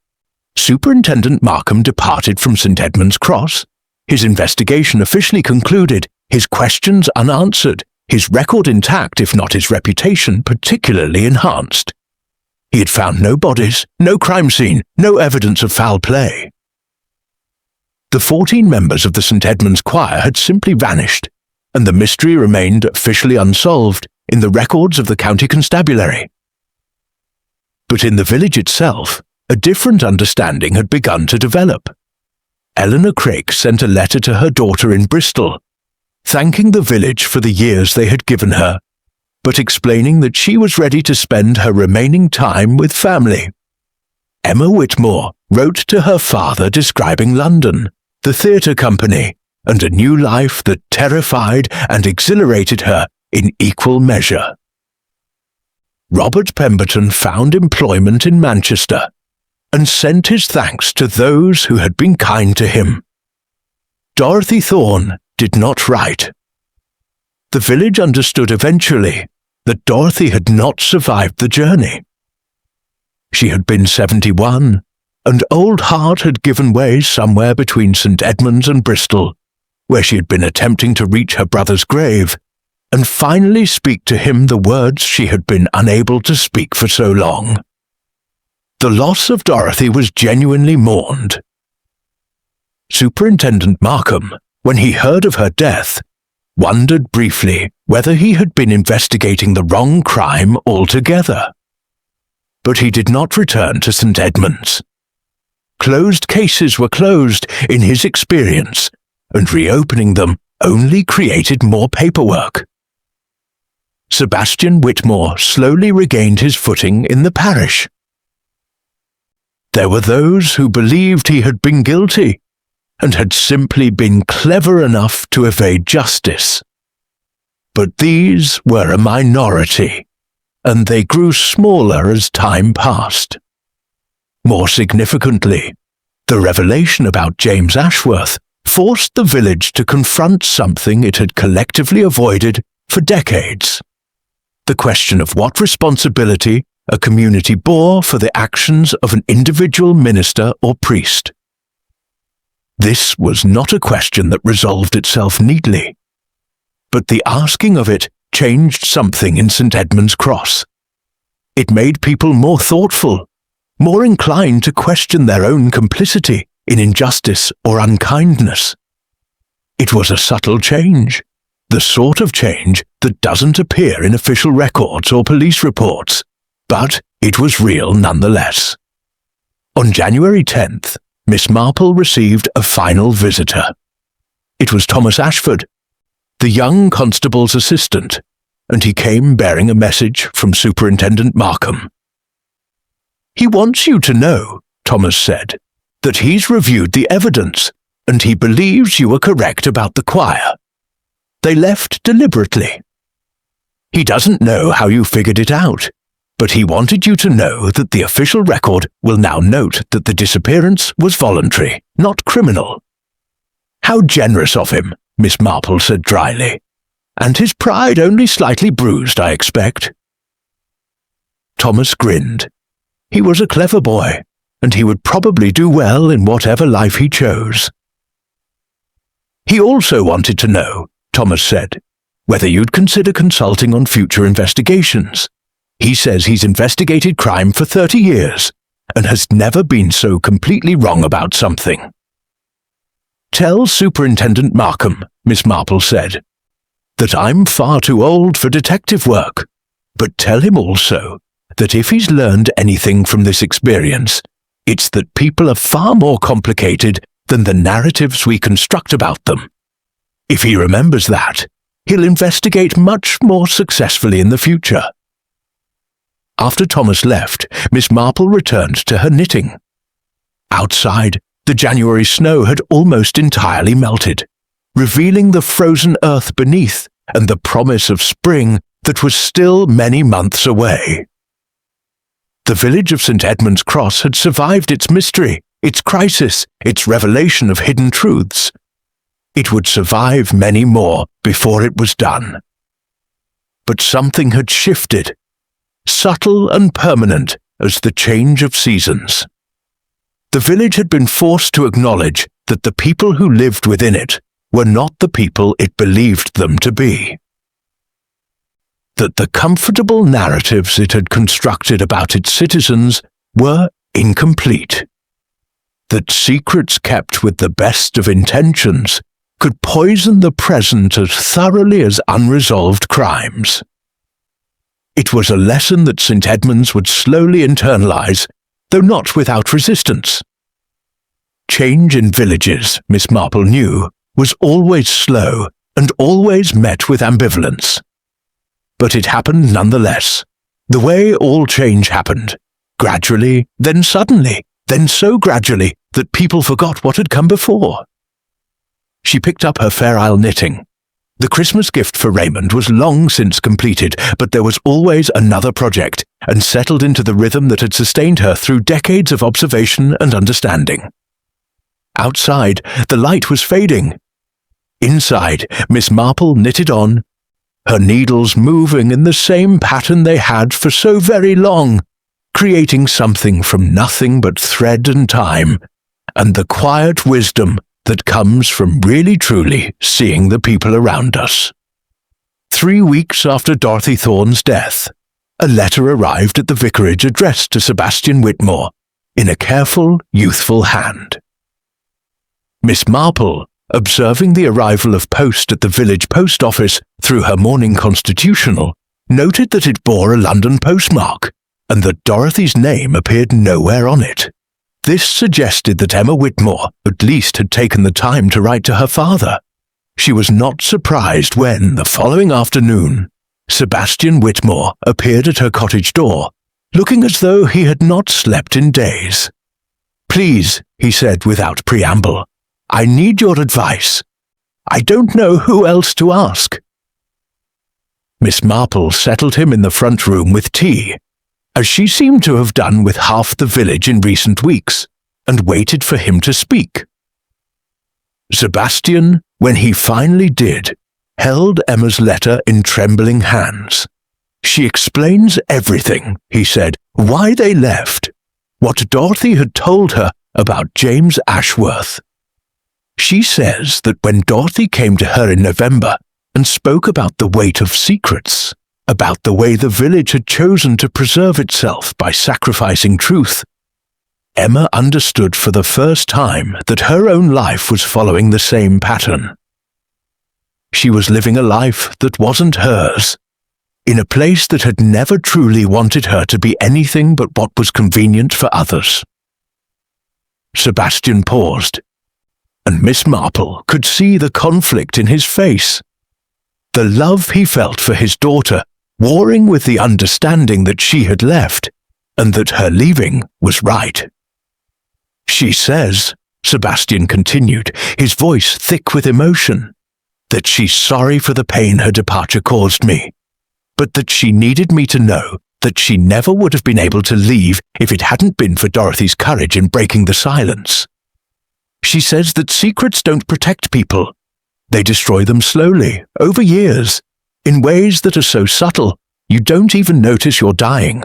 Superintendent Markham departed from St. Edmund's Cross, his investigation officially concluded, his questions unanswered, his record intact if not his reputation particularly enhanced. He had found no bodies, no crime scene, no evidence of foul play. The 14 members of the St. Edmund's Choir had simply vanished, and the mystery remained officially unsolved in the records of the county constabulary. But in the village itself, a different understanding had begun to develop. Eleanor Craik sent a letter to her daughter in Bristol, thanking the village for the years they had given her, but explaining that she was ready to spend her remaining time with family. Emma Whitmore wrote to her father describing London, the theatre company, and a new life that terrified and exhilarated her in equal measure. Robert Pemberton found employment in Manchester and sent his thanks to those who had been kind to him. Dorothy Thorne did not write. The village understood eventually that Dorothy had not survived the journey. She had been 71, and Old Heart had given way somewhere between St. Edmunds and Bristol, where she had been attempting to reach her brother's grave, and finally speak to him the words she had been unable to speak for so long. The loss of Dorothy was genuinely mourned. Superintendent Markham, when he heard of her death, wondered briefly whether he had been investigating the wrong crime altogether. But he did not return to St. Edmunds. Closed cases were closed, in his experience, and reopening them only created more paperwork. Sebastian Whitmore slowly regained his footing in the parish. There were those who believed he had been guilty, and had simply been clever enough to evade justice. But these were a minority, and they grew smaller as time passed. More significantly, the revelation about James Ashworth forced the village to confront something it had collectively avoided for decades: the question of what responsibility a community bore for the actions of an individual minister or priest. This was not a question that resolved itself neatly, but the asking of it changed something in St. Edmund's Cross. It made people more thoughtful, more inclined to question their own complicity in injustice or unkindness. It was a subtle change, the sort of change that doesn't appear in official records or police reports, but it was real nonetheless. On January 10th, Miss Marple received a final visitor. It was Thomas Ashford, the young constable's assistant, and he came bearing a message from Superintendent Markham. "He wants you to know," Thomas said, "that he's reviewed the evidence, and he believes you were correct about the choir. They left deliberately. He doesn't know how you figured it out, but he wanted you to know that the official record will now note that the disappearance was voluntary, not criminal." "How generous of him," Miss Marple said dryly. "And his pride only slightly bruised, I expect." Thomas grinned. He was a clever boy, and he would probably do well in whatever life he chose. "He also wanted to know," Thomas said, "whether you'd consider consulting on future investigations. He says he's investigated crime for 30 years and has never been so completely wrong about something." "Tell Superintendent Markham," Miss Marple said, "that I'm far too old for detective work, but tell him also that if he's learned anything from this experience, It's that people are far more complicated than the narratives we construct about them. If he remembers that, he'll investigate much more successfully in the future. After Thomas left, Miss Marple returned to her knitting. Outside, the January snow had almost entirely melted, revealing the frozen earth beneath and the promise of spring that was still many months away. The village of St. Edmund's Cross had survived its mystery, its crisis, its revelation of hidden truths. It would survive many more before it was done. But something had shifted, subtle and permanent as the change of seasons. The village had been forced to acknowledge that the people who lived within it were not the people it believed them to be. That the comfortable narratives it had constructed about its citizens were incomplete. That secrets kept with the best of intentions could poison the present as thoroughly as unresolved crimes. It was a lesson that St. Edmund's would slowly internalize, though not without resistance. Change in villages, Miss Marple knew, was always slow and always met with ambivalence. But it happened nonetheless, the way all change happened, gradually, then suddenly, then so gradually that people forgot what had come before. She picked up her Fair Isle knitting. The Christmas gift for Raymond was long since completed, but there was always another project, and settled into the rhythm that had sustained her through decades of observation and understanding. Outside, the light was fading. Inside, Miss Marple knitted on, her needles moving in the same pattern they had for so very long, creating something from nothing but thread and time, and the quiet wisdom that comes from really truly seeing the people around us. 3 weeks after Dorothy Thorne's death, a letter arrived at the vicarage addressed to Sebastian Whitmore, in a careful, youthful hand. Miss Marple, observing the arrival of post at the village post office through her morning constitutional, noted that it bore a London postmark, and that Dorothy's name appeared nowhere on it. This suggested that Emma Whitmore at least had taken the time to write to her father. She was not surprised when, the following afternoon, Sebastian Whitmore appeared at her cottage door, looking as though he had not slept in days. "Please," he said without preamble, "I need your advice. I don't know who else to ask." Miss Marple settled him in the front room with tea, as she seemed to have done with half the village in recent weeks, and waited for him to speak. Sebastian, when he finally did, held Emma's letter in trembling hands. "She explains everything," he said, "why they left, what Dorothy had told her about James Ashworth. She says that when Dorothy came to her in November and spoke about the weight of secrets, about the way the village had chosen to preserve itself by sacrificing truth, Emma understood for the first time that her own life was following the same pattern. She was living a life that wasn't hers, in a place that had never truly wanted her to be anything but what was convenient for others." Sebastian paused, and Miss Marple could see the conflict in his face. The love he felt for his daughter warring with the understanding that she had left, and that her leaving was right. "She says," Sebastian continued, his voice thick with emotion, "that she's sorry for the pain her departure caused me, but that she needed me to know that she never would have been able to leave if it hadn't been for Dorothy's courage in breaking the silence. She says that secrets don't protect people. They destroy them slowly, over years, in ways that are so subtle you don't even notice you're dying."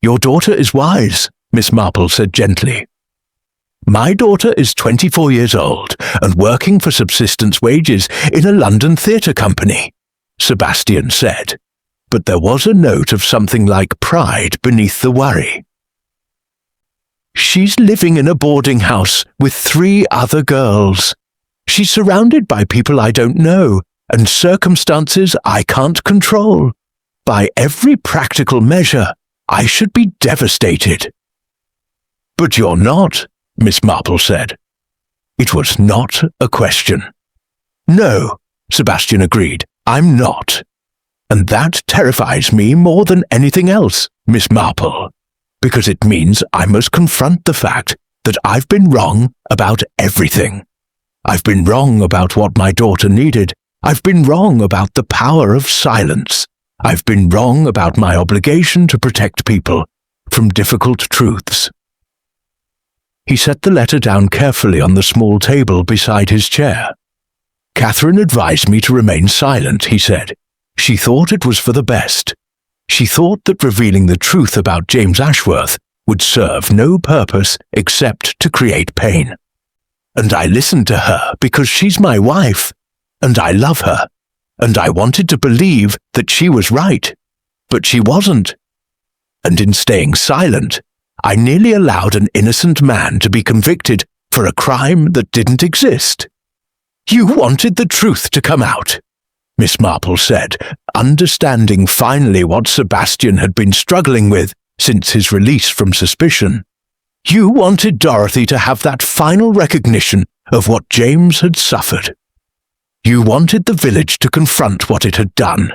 "Your daughter is wise," Miss Marple said gently. "My daughter is 24 years old and working for subsistence wages in a London theatre company," Sebastian said, but there was a note of something like pride beneath the worry. "She's living in a boarding house with 3 other girls. She's surrounded by people I don't know, and circumstances I can't control. By every practical measure, I should be devastated." But you're not, Miss Marple said. It was not a question. No, Sebastian agreed, I'm not. And that terrifies me more than anything else, Miss Marple, because it means I must confront the fact that I've been wrong about everything. I've been wrong about what my daughter needed. I've been wrong about the power of silence. I've been wrong about my obligation to protect people from difficult truths. He set the letter down carefully on the small table beside his chair. Catherine advised me to remain silent, he said. She thought it was for the best. She thought that revealing the truth about James Ashworth would serve no purpose except to create pain. And I listened to her because she's my wife, and I love her, and I wanted to believe that she was right, but she wasn't. And in staying silent, I nearly allowed an innocent man to be convicted for a crime that didn't exist. You wanted the truth to come out, Miss Marple said, understanding finally what Sebastian had been struggling with since his release from suspicion. You wanted Dorothy to have that final recognition of what James had suffered. You wanted the village to confront what it had done.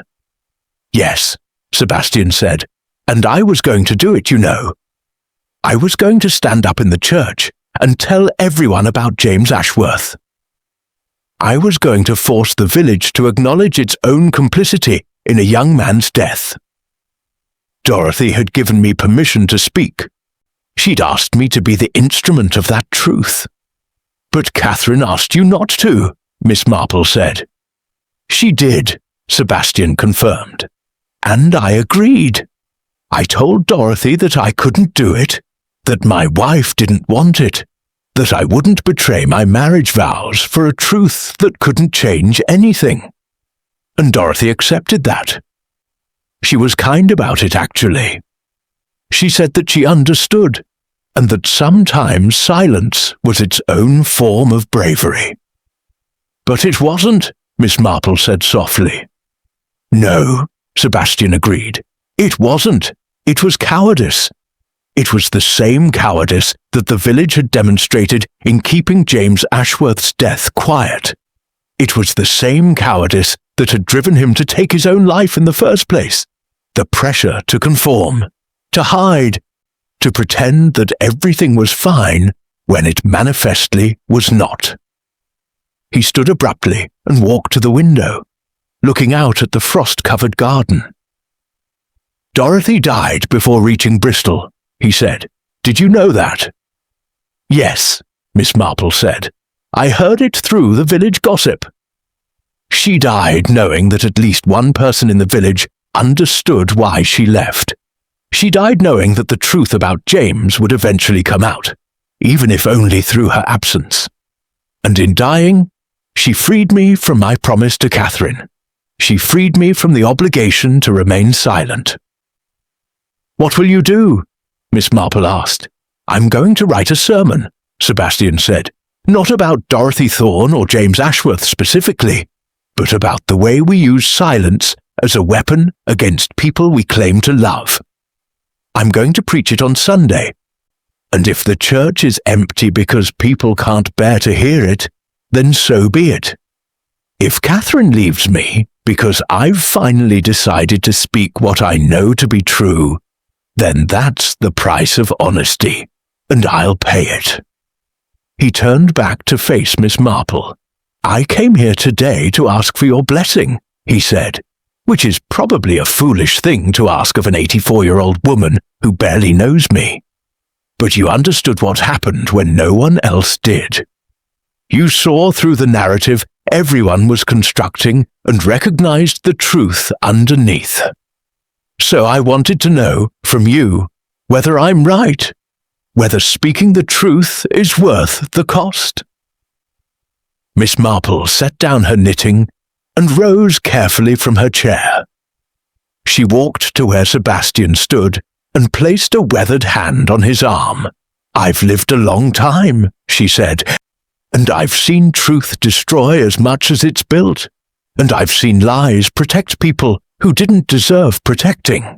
Yes, Sebastian said, and I was going to do it, you know. I was going to stand up in the church and tell everyone about James Ashworth. I was going to force the village to acknowledge its own complicity in a young man's death. Dorothy had given me permission to speak. She'd asked me to be the instrument of that truth. But Catherine asked you not to, Miss Marple said. She did, Sebastian confirmed. And I agreed. I told Dorothy that I couldn't do it, that my wife didn't want it, that I wouldn't betray my marriage vows for a truth that couldn't change anything. And Dorothy accepted that. She was kind about it, actually. She said that she understood, and that sometimes silence was its own form of bravery. But it wasn't, Miss Marple said softly. No, Sebastian agreed. It wasn't. It was cowardice. It was the same cowardice that the village had demonstrated in keeping James Ashworth's death quiet. It was the same cowardice that had driven him to take his own life in the first place. The pressure to conform, to hide, to pretend that everything was fine when it manifestly was not. He stood abruptly and walked to the window, looking out at the frost-covered garden. Dorothy died before reaching Bristol, he said. Did you know that? Yes, Miss Marple said. I heard it through the village gossip. She died knowing that at least one person in the village understood why she left. She died knowing that the truth about James would eventually come out, even if only through her absence. And in dying, she freed me from my promise to Catherine. She freed me from the obligation to remain silent. What will you do? Miss Marple asked. I'm going to write a sermon, Sebastian said. Not about Dorothy Thorne or James Ashworth specifically, but about the way we use silence as a weapon against people we claim to love. I'm going to preach it on Sunday, and if the church is empty because people can't bear to hear it, then so be it. If Catherine leaves me because I've finally decided to speak what I know to be true, then that's the price of honesty, and I'll pay it. He turned back to face Miss Marple. I came here today to ask for your blessing, he said, which is probably a foolish thing to ask of an 84-year-old woman who barely knows me. But you understood what happened when no one else did. You saw through the narrative everyone was constructing and recognized the truth underneath. So I wanted to know from you whether I'm right, whether speaking the truth is worth the cost. Miss Marple set down her knitting and rose carefully from her chair. She walked to where Sebastian stood and placed a weathered hand on his arm. I've lived a long time, she said, and I've seen truth destroy as much as it's built, and I've seen lies protect people who didn't deserve protecting.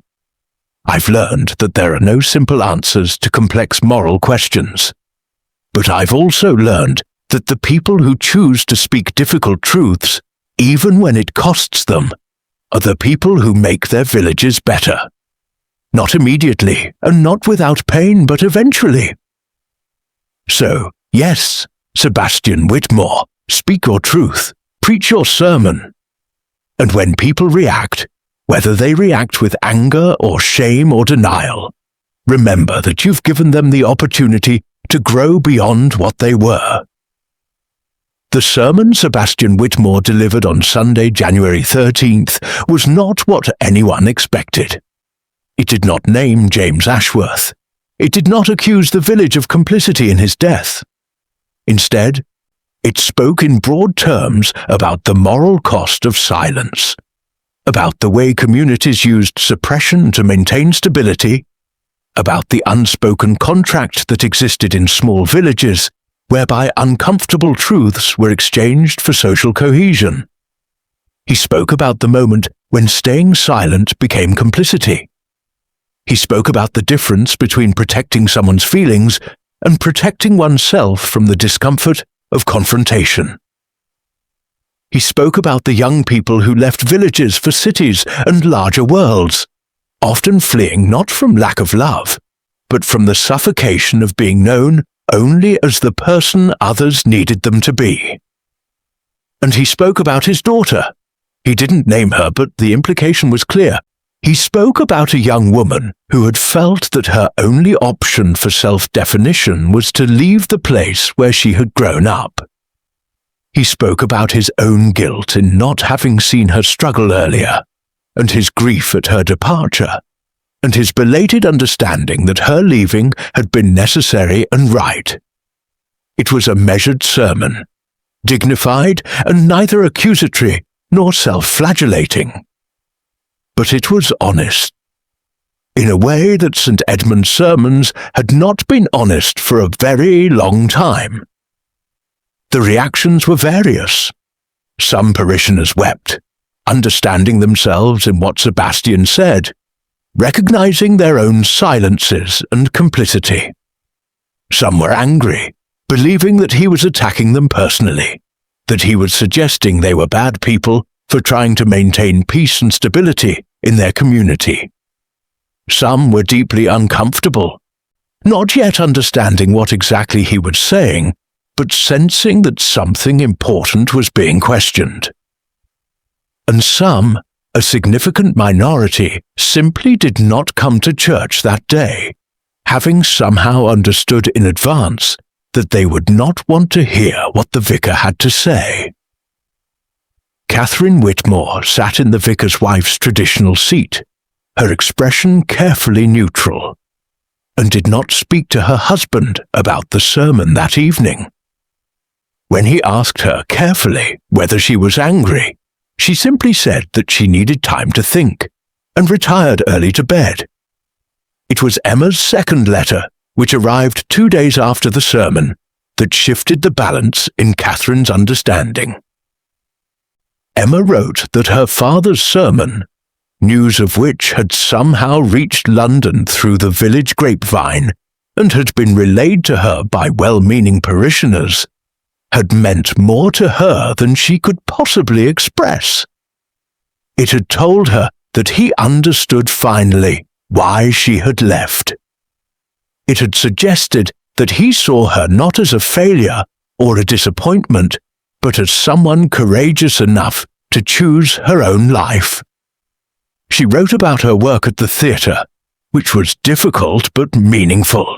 I've learned that there are no simple answers to complex moral questions. But I've also learned that the people who choose to speak difficult truths, even when it costs them, are the people who make their villages better. Not immediately, and not without pain, but eventually. So, yes, Sebastian Whitmore, speak your truth, preach your sermon. And when people react, whether they react with anger or shame or denial, remember that you've given them the opportunity to grow beyond what they were. The sermon Sebastian Whitmore delivered on Sunday, January 13th, was not what anyone expected. It did not name James Ashworth. It did not accuse the village of complicity in his death. Instead, it spoke in broad terms about the moral cost of silence, about the way communities used suppression to maintain stability, about the unspoken contract that existed in small villages, whereby uncomfortable truths were exchanged for social cohesion. He spoke about the moment when staying silent became complicity. He spoke about the difference between protecting someone's feelings and protecting oneself from the discomfort of confrontation. He spoke about the young people who left villages for cities and larger worlds, often fleeing not from lack of love, but from the suffocation of being known only as the person others needed them to be. And he spoke about his daughter. He didn't name her, but the implication was clear. He spoke about a young woman who had felt that her only option for self-definition was to leave the place where she had grown up. He spoke about his own guilt in not having seen her struggle earlier, and his grief at her departure, and his belated understanding that her leaving had been necessary and right. It was a measured sermon, dignified and neither accusatory nor self-flagellating. But it was honest, in a way that St. Edmund's sermons had not been honest for a very long time. The reactions were various. Some parishioners wept, understanding themselves in what Sebastian said, recognizing their own silences and complicity. Some were angry, believing that he was attacking them personally, that he was suggesting they were bad people for trying to maintain peace and stability in their community. Some were deeply uncomfortable, not yet understanding what exactly he was saying, but sensing that something important was being questioned. And some, a significant minority, simply did not come to church that day, having somehow understood in advance that they would not want to hear what the vicar had to say. Catherine Whitmore sat in the vicar's wife's traditional seat, her expression carefully neutral, and did not speak to her husband about the sermon that evening. When he asked her carefully whether she was angry, she simply said that she needed time to think, and retired early to bed. It was Emma's second letter, which arrived 2 days after the sermon, that shifted the balance in Catherine's understanding. Emma wrote that her father's sermon, news of which had somehow reached London through the village grapevine and had been relayed to her by well-meaning parishioners, had meant more to her than she could possibly express. It had told her that he understood finally why she had left. It had suggested that he saw her not as a failure or a disappointment, but as someone courageous enough to choose her own life. She wrote about her work at the theatre, which was difficult but meaningful.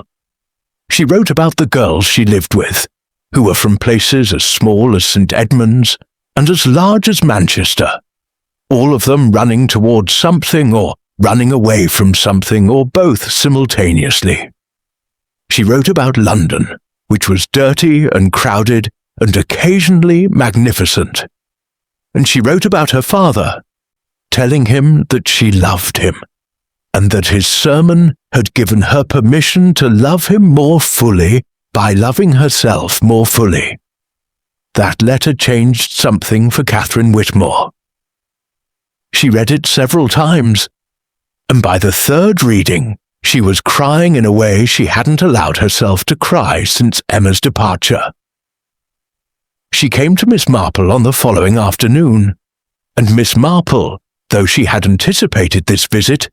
She wrote about the girls she lived with, who were from places as small as St. Edmunds and as large as Manchester, all of them running towards something or running away from something or both simultaneously. She wrote about London, which was dirty and crowded and occasionally magnificent. And she wrote about her father, telling him that she loved him, and that his sermon had given her permission to love him more fully by loving herself more fully. That letter changed something for Catherine Whitmore. She read it several times, and by the third reading, she was crying in a way she hadn't allowed herself to cry since Emma's departure. She came to Miss Marple on the following afternoon, and Miss Marple, though she had anticipated this visit,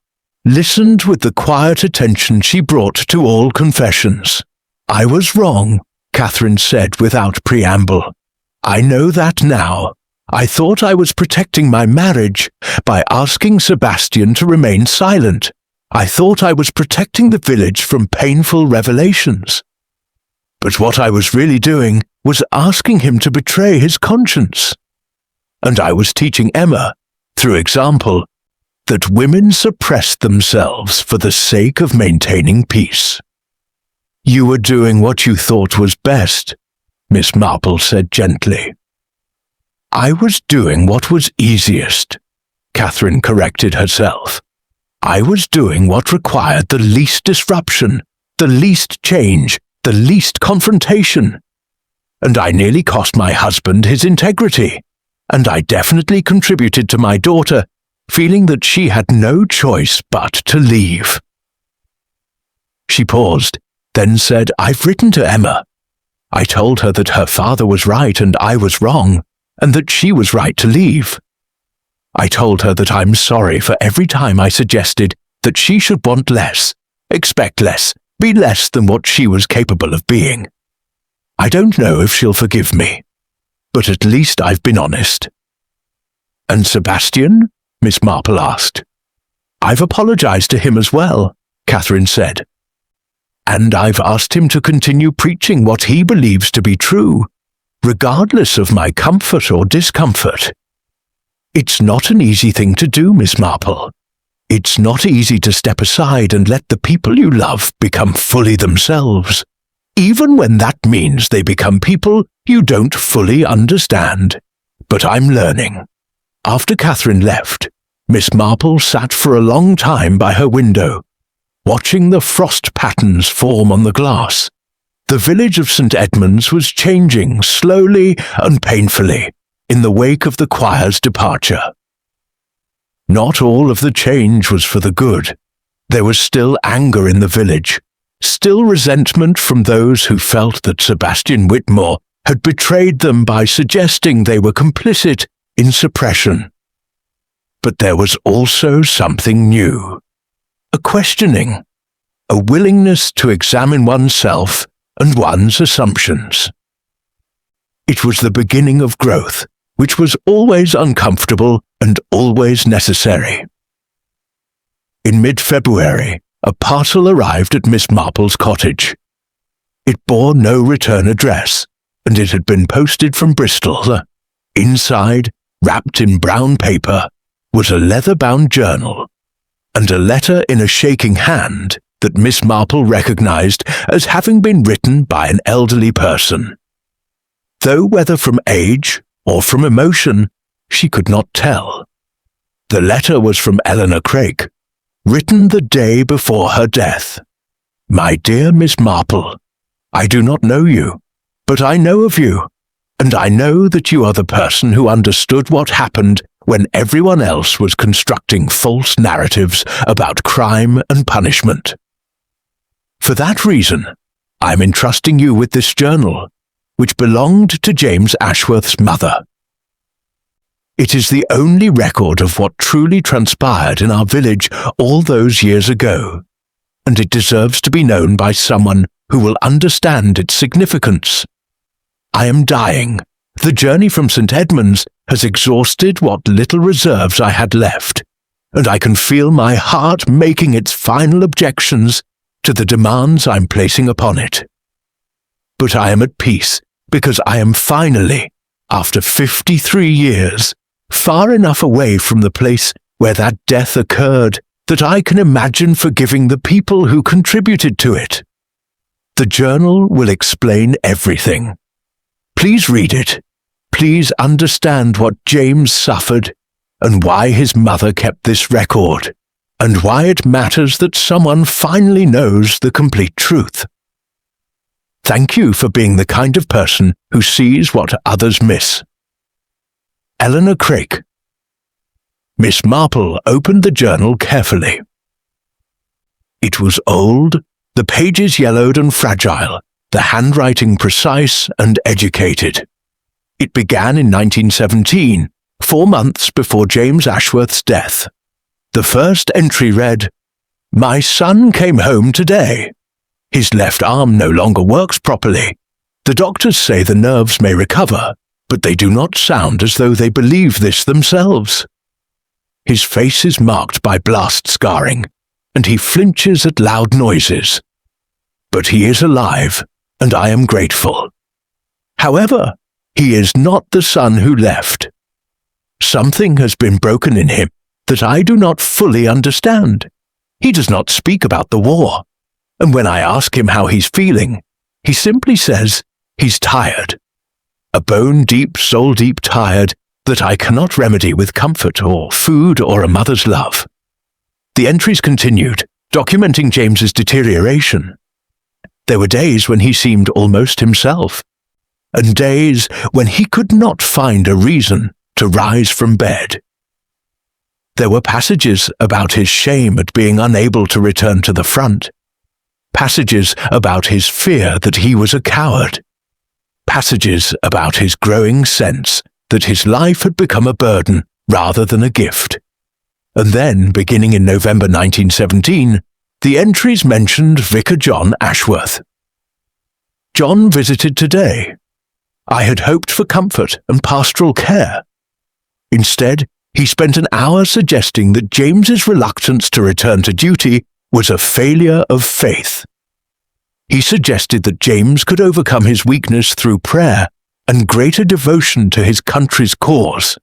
listened with the quiet attention she brought to all confessions. "I was wrong," Catherine said without preamble. "I know that now. I thought I was protecting my marriage by asking Sebastian to remain silent. I thought I was protecting the village from painful revelations. But what I was really doing was asking him to betray his conscience. And I was teaching Emma, through example, that women suppressed themselves for the sake of maintaining peace." "You were doing what you thought was best," Miss Marple said gently. "I was doing what was easiest," Catherine corrected herself. "I was doing what required the least disruption, the least change, the least confrontation. And I nearly cost my husband his integrity, and I definitely contributed to my daughter feeling that she had no choice but to leave." She paused, then said, "I've written to Emma. I told her that her father was right and I was wrong, and that she was right to leave. I told her that I'm sorry for every time I suggested that she should want less, expect less, be less than what she was capable of being. I don't know if she'll forgive me, but at least I've been honest." "And Sebastian?" Miss Marple asked. "I've apologized to him as well," Catherine said. "And I've asked him to continue preaching what he believes to be true, regardless of my comfort or discomfort. It's not an easy thing to do, Miss Marple. It's not easy to step aside and let the people you love become fully themselves, even when that means they become people you don't fully understand. But I'm learning." After Catherine left, Miss Marple sat for a long time by her window, watching the frost patterns form on the glass. The village of St. Edmunds was changing slowly and painfully in the wake of the choir's departure. Not all of the change was for the good. There was still anger in the village, still resentment from those who felt that Sebastian Whitmore had betrayed them by suggesting they were complicit in suppression. But there was also something new. A questioning, a willingness to examine oneself and one's assumptions. It was the beginning of growth, which was always uncomfortable and always necessary. In mid-February, a parcel arrived at Miss Marple's cottage. It bore no return address, and it had been posted from Bristol. Inside, wrapped in brown paper, was a leather-bound journal, and a letter in a shaking hand that Miss Marple recognized as having been written by an elderly person. Though whether from age or from emotion, she could not tell. The letter was from Eleanor Craik, written the day before her death. "My dear Miss Marple, I do not know you, but I know of you, and I know that you are the person who understood what happened when everyone else was constructing false narratives about crime and punishment. For that reason, I'm entrusting you with this journal, which belonged to James Ashworth's mother. It is the only record of what truly transpired in our village all those years ago, and it deserves to be known by someone who will understand its significance. I am dying. The journey from St. Edmunds has exhausted what little reserves I had left, and I can feel my heart making its final objections to the demands I'm placing upon it. But I am at peace because I am finally, after 53 years, far enough away from the place where that death occurred that I can imagine forgiving the people who contributed to it. The journal will explain everything. Please read it. Please understand what James suffered and why his mother kept this record, and why it matters that someone finally knows the complete truth. Thank you for being the kind of person who sees what others miss. Eleanor Craik. Miss Marple opened the journal carefully. It was old, the pages yellowed and fragile, the handwriting precise and educated. It began in 1917, 4 months before James Ashworth's death. The first entry read, "My son came home today. His left arm no longer works properly. The doctors say the nerves may recover, but they do not sound as though they believe this themselves. His face is marked by blast scarring, and he flinches at loud noises. But he is alive, and I am grateful. However, he is not the son who left. Something has been broken in him that I do not fully understand. He does not speak about the war, and when I ask him how he's feeling, he simply says he's tired. A bone-deep, soul-deep tired that I cannot remedy with comfort or food or a mother's love." The entries continued, documenting James's deterioration. There were days when he seemed almost himself, and days when he could not find a reason to rise from bed. There were passages about his shame at being unable to return to the front, passages about his fear that he was a coward, passages about his growing sense that his life had become a burden rather than a gift. And then, beginning in November 1917, the entries mentioned Vicar John Ashworth. "John visited today. I had hoped for comfort and pastoral care. Instead, he spent an hour suggesting that James's reluctance to return to duty was a failure of faith. He suggested that James could overcome his weakness through prayer and greater devotion to his country's cause.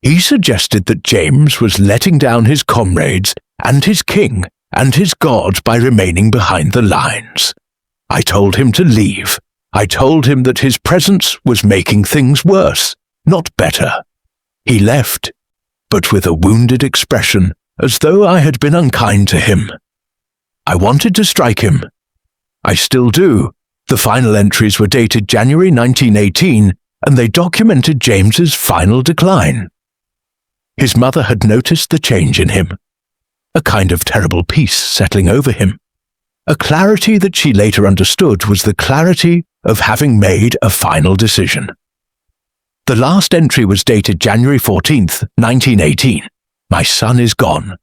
He suggested that James was letting down his comrades and his king and his God by remaining behind the lines. I told him to leave. I told him that his presence was making things worse, not better. He left, but with a wounded expression, as though I had been unkind to him. I wanted to strike him. I still do. The final entries were dated January 1918, and they documented James's final decline. His mother had noticed the change in him, a kind of terrible peace settling over him, a clarity that she later understood was the clarity of having made a final decision. The last entry was dated January 14th, 1918. My son is gone.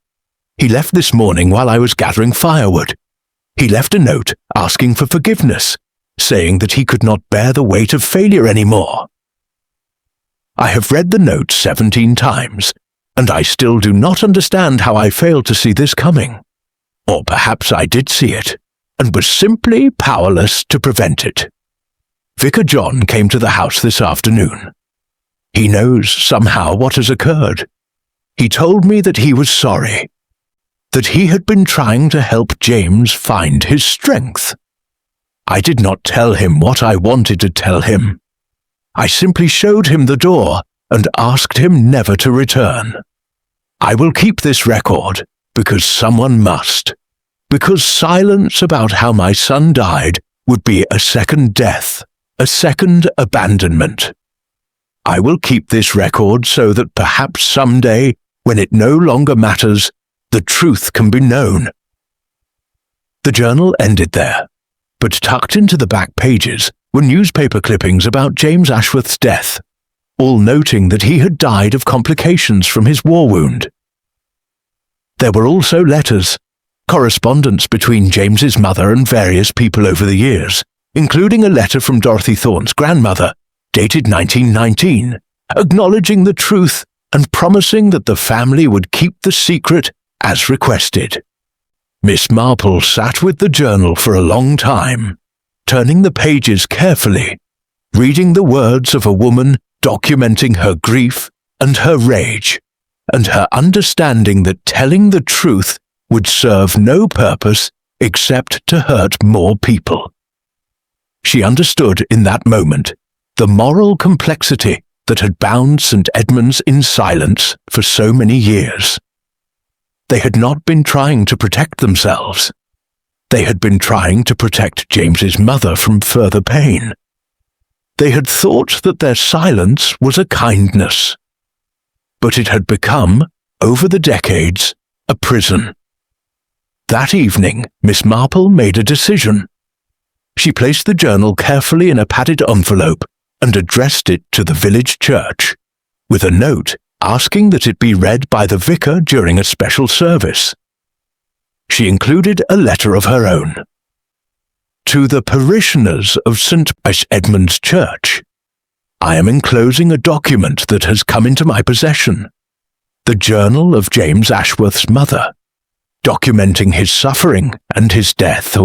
He left this morning while I was gathering firewood. He left a note asking for forgiveness, saying that he could not bear the weight of failure anymore. I have read the note 17 times, and I still do not understand how I failed to see this coming. Or perhaps I did see it, and was simply powerless to prevent it. Vicar John came to the house this afternoon. He knows somehow what has occurred. He told me that he was sorry, that he had been trying to help James find his strength. I did not tell him what I wanted to tell him. I simply showed him the door and asked him never to return. I will keep this record because someone must, because silence about how my son died would be a second death, a second abandonment. I will keep this record so that perhaps someday, when it no longer matters, the truth can be known." The journal ended there, but tucked into the back pages were newspaper clippings about James Ashworth's death, all noting that he had died of complications from his war wound. There were also letters, correspondence between James's mother and various people over the years, including a letter from Dorothy Thorne's grandmother, dated 1919, acknowledging the truth and promising that the family would keep the secret as requested. Miss Marple sat with the journal for a long time, turning the pages carefully, reading the words of a woman documenting her grief and her rage, and her understanding that telling the truth would serve no purpose except to hurt more people. She understood in that moment the moral complexity that had bound St. Edmunds in silence for so many years. They had not been trying to protect themselves. They had been trying to protect James's mother from further pain. They had thought that their silence was a kindness. But it had become, over the decades, a prison. That evening, Miss Marple made a decision. She placed the journal carefully in a padded envelope and addressed it to the village church, with a note asking that it be read by the vicar during a special service. She included a letter of her own. To the parishioners of St. Edmund's Church, I am enclosing a document that has come into my possession, the journal of James Ashworth's mother, documenting his suffering and his death.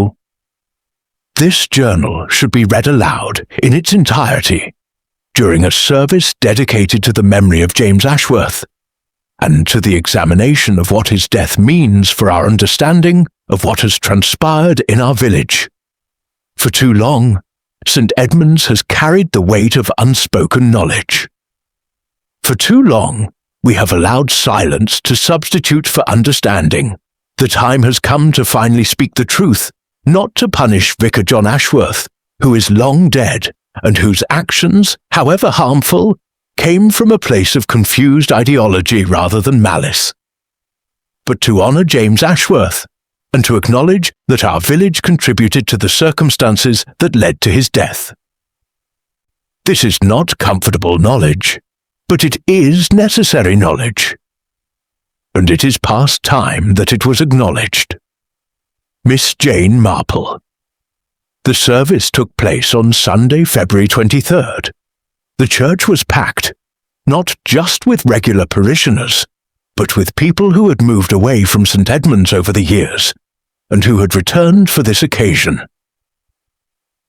This journal should be read aloud in its entirety during a service dedicated to the memory of James Ashworth and to the examination of what his death means for our understanding of what has transpired in our village. For too long, St. Edmund's has carried the weight of unspoken knowledge. For too long, we have allowed silence to substitute for understanding. The time has come to finally speak the truth, not to punish Vicar John Ashworth, who is long dead and whose actions, however harmful, came from a place of confused ideology rather than malice, but to honour James Ashworth and to acknowledge that our village contributed to the circumstances that led to his death. This is not comfortable knowledge, but it is necessary knowledge, and it is past time that it was acknowledged. Miss Jane Marple. The service took place on Sunday, February 23rd. The church was packed, not just with regular parishioners, but with people who had moved away from St. Edmund's over the years, and who had returned for this occasion.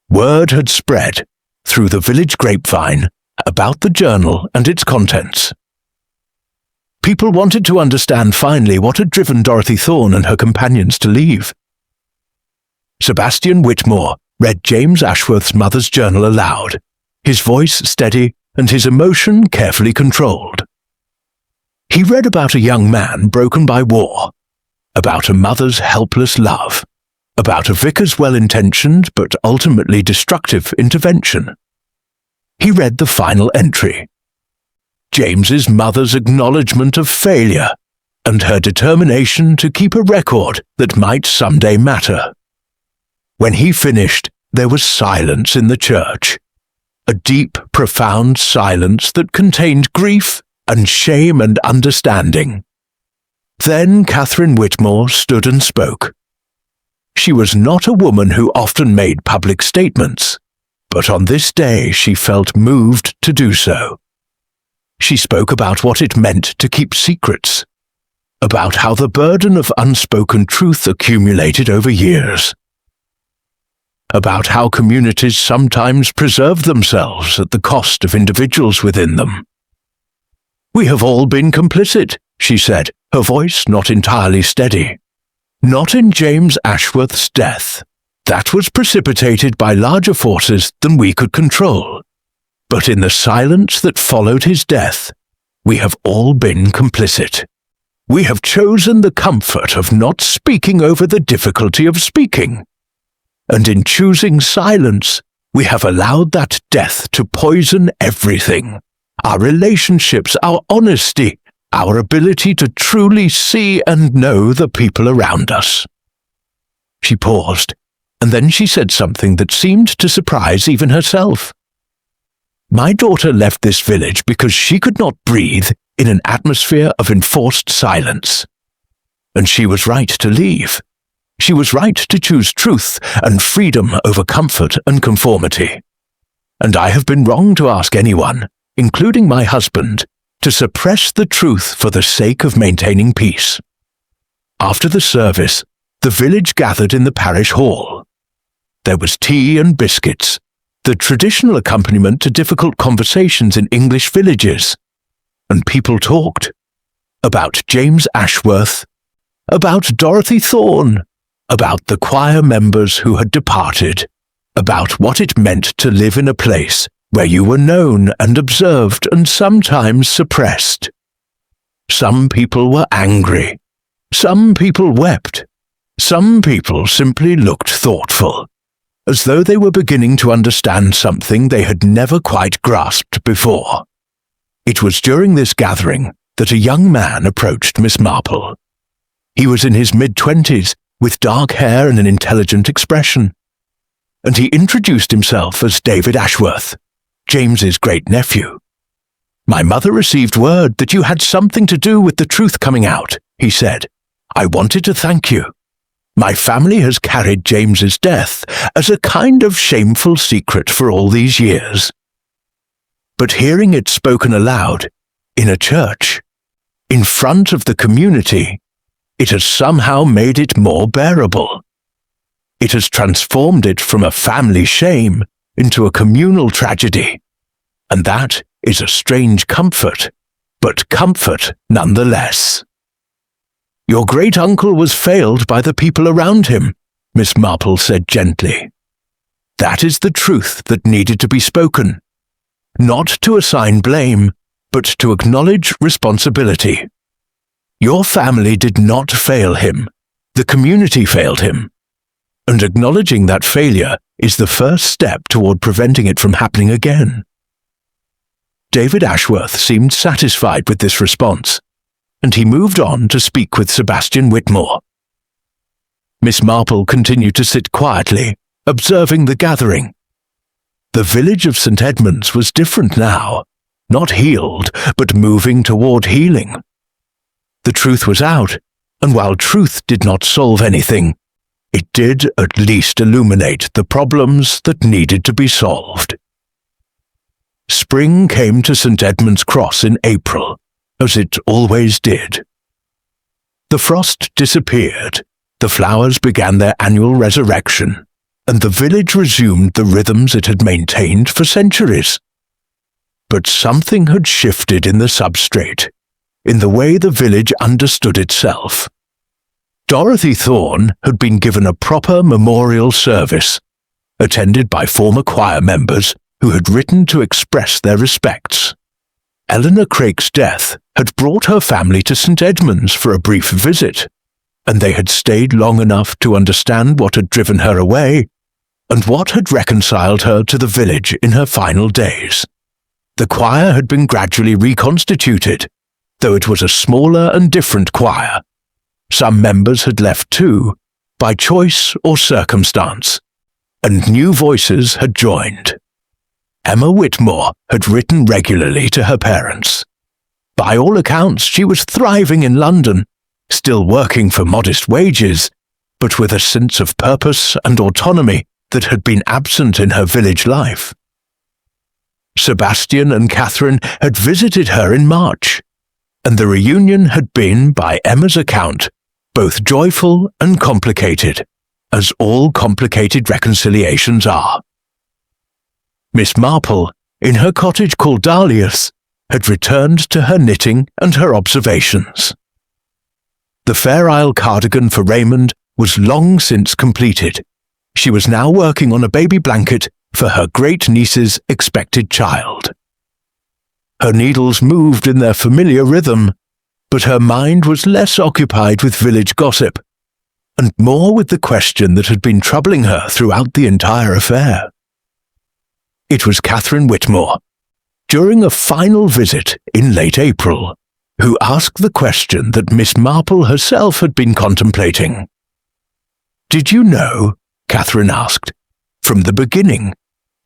Word had spread through the village grapevine about the journal and its contents. People wanted to understand finally what had driven Dorothy Thorne and her companions to leave. Sebastian Whitmore read James Ashworth's mother's journal aloud, his voice steady and his emotion carefully controlled. He read about a young man broken by war, about a mother's helpless love, about a vicar's well-intentioned but ultimately destructive intervention. He read the final entry, James's mother's acknowledgement of failure and her determination to keep a record that might someday matter. When he finished, there was silence in the church, a deep, profound silence that contained grief and shame and understanding. Then Catherine Whitmore stood and spoke. She was not a woman who often made public statements, but on this day she felt moved to do so. She spoke about what it meant to keep secrets, about how the burden of unspoken truth accumulated over years, about how communities sometimes preserve themselves at the cost of individuals within them. We have all been complicit, she said, her voice not entirely steady. Not in James Ashworth's death. That was precipitated by larger forces than we could control. But in the silence that followed his death, we have all been complicit. We have chosen the comfort of not speaking over the difficulty of speaking. And in choosing silence, we have allowed that death to poison everything. Our relationships, our honesty, our ability to truly see and know the people around us. She paused, and then she said something that seemed to surprise even herself. My daughter left this village because she could not breathe in an atmosphere of enforced silence. And she was right to leave. She was right to choose truth and freedom over comfort and conformity. And I have been wrong to ask anyone, including my husband, to suppress the truth for the sake of maintaining peace. After the service, the village gathered in the parish hall. There was tea and biscuits, the traditional accompaniment to difficult conversations in English villages, and people talked about James Ashworth, about Dorothy Thorne, about the choir members who had departed, about what it meant to live in a place where you were known and observed and sometimes suppressed. Some people were angry. Some people wept. Some people simply looked thoughtful, as though they were beginning to understand something they had never quite grasped before. It was during this gathering that a young man approached Miss Marple. He was in his mid-20s with dark hair and an intelligent expression, and he introduced himself as David Ashworth, James's great-nephew. "My mother received word that you had something to do with the truth coming out," he said. "I wanted to thank you. My family has carried James's death as a kind of shameful secret for all these years. But hearing it spoken aloud, in a church, in front of the community, it has somehow made it more bearable. It has transformed it from a family shame into a communal tragedy, and that is a strange comfort, but comfort nonetheless." "Your great-uncle was failed by the people around him," Miss Marple said gently. "That is the truth that needed to be spoken. Not to assign blame, but to acknowledge responsibility. Your family did not fail him. The community failed him. And acknowledging that failure is the first step toward preventing it from happening again." David Ashworth seemed satisfied with this response, and he moved on to speak with Sebastian Whitmore. Miss Marple continued to sit quietly, observing the gathering. The village of St. Edmunds was different now, not healed, but moving toward healing. The truth was out, and while truth did not solve anything, it did at least illuminate the problems that needed to be solved. Spring came to St. Edmund's Cross in April, as it always did. The frost disappeared, the flowers began their annual resurrection, and the village resumed the rhythms it had maintained for centuries. But something had shifted in the substrate, in the way the village understood itself. Dorothy Thorne had been given a proper memorial service, attended by former choir members who had written to express their respects. Eleanor Craik's death had brought her family to St. Edmunds for a brief visit, and they had stayed long enough to understand what had driven her away and what had reconciled her to the village in her final days. The choir had been gradually reconstituted, though it was a smaller and different choir. Some members had left too, by choice or circumstance, and new voices had joined. Emma Whitmore had written regularly to her parents. By all accounts, she was thriving in London, still working for modest wages, but with a sense of purpose and autonomy that had been absent in her village life. Sebastian and Catherine had visited her in March, and the reunion had been, by Emma's account, both joyful and complicated, as all complicated reconciliations are. Miss Marple, in her cottage called Dahlias, had returned to her knitting and her observations. The Fair Isle cardigan for Raymond was long since completed. She was now working on a baby blanket for her great-niece's expected child. Her needles moved in their familiar rhythm, but her mind was less occupied with village gossip, and more with the question that had been troubling her throughout the entire affair. It was Catherine Whitmore, during a final visit in late April, who asked the question that Miss Marple herself had been contemplating. "Did you know," Catherine asked, "from the beginning,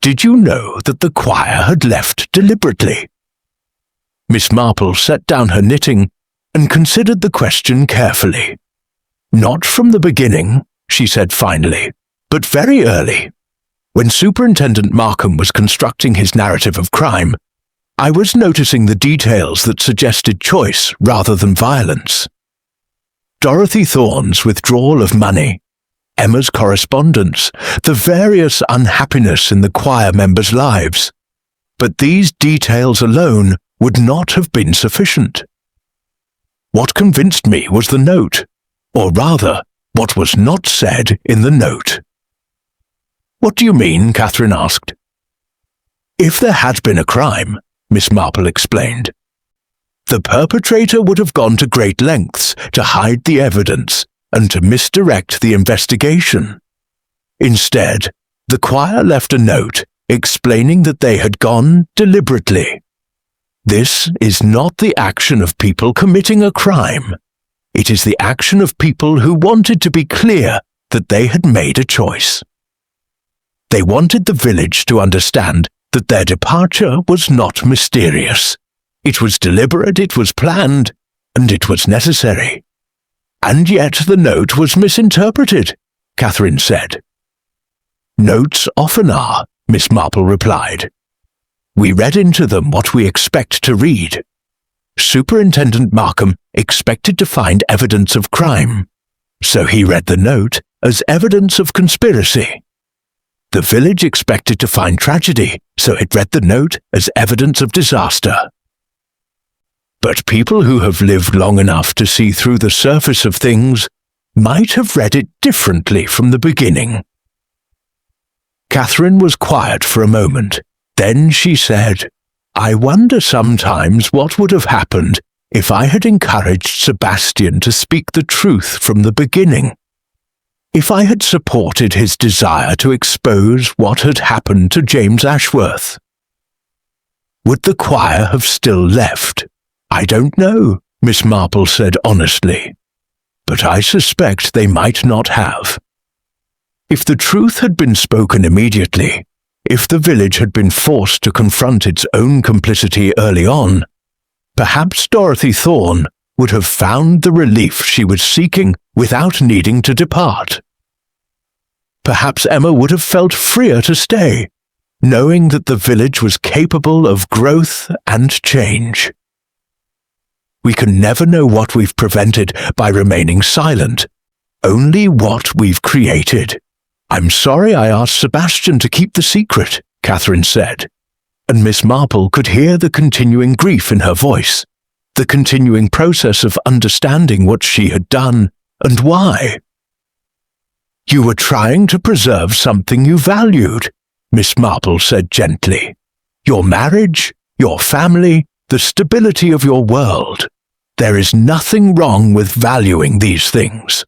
did you know that the choir had left deliberately?" Miss Marple set down her knitting and considered the question carefully. "Not from the beginning," she said finally, "but very early. When Superintendent Markham was constructing his narrative of crime, I was noticing the details that suggested choice rather than violence. Dorothy Thorne's withdrawal of money, Emma's correspondence, the various unhappiness in the choir members' lives. But these details alone would not have been sufficient. What convinced me was the note, or rather, what was not said in the note." "What do you mean?" Catherine asked. "If there had been a crime," Miss Marple explained, "the perpetrator would have gone to great lengths to hide the evidence and to misdirect the investigation. Instead, the choir left a note explaining that they had gone deliberately. This is not the action of people committing a crime. It is the action of people who wanted to be clear that they had made a choice. They wanted the village to understand that their departure was not mysterious. It was deliberate, it was planned, and it was necessary. And yet the note was misinterpreted, Catherine said. Notes often are, Miss Marple replied. We read into them what we expect to read. Superintendent Markham expected to find evidence of crime, so he read the note as evidence of conspiracy. The village expected to find tragedy, so it read the note as evidence of disaster. But people who have lived long enough to see through the surface of things might have read it differently from the beginning. Catherine was quiet for a moment. Then she said, I wonder sometimes what would have happened if I had encouraged Sebastian to speak the truth from the beginning. If I had supported his desire to expose what had happened to James Ashworth. Would the choir have still left? I don't know, Miss Marple said honestly, but I suspect they might not have. If the truth had been spoken immediately, if the village had been forced to confront its own complicity early on, perhaps Dorothy Thorne would have found the relief she was seeking without needing to depart. Perhaps Emma would have felt freer to stay, knowing that the village was capable of growth and change. We can never know what we've prevented by remaining silent, only what we've created. I'm sorry I asked Sebastian to keep the secret, Catherine said, and Miss Marple could hear the continuing grief in her voice, the continuing process of understanding what she had done and why. You were trying to preserve something you valued, Miss Marple said gently. Your marriage, your family, the stability of your world. There is nothing wrong with valuing these things.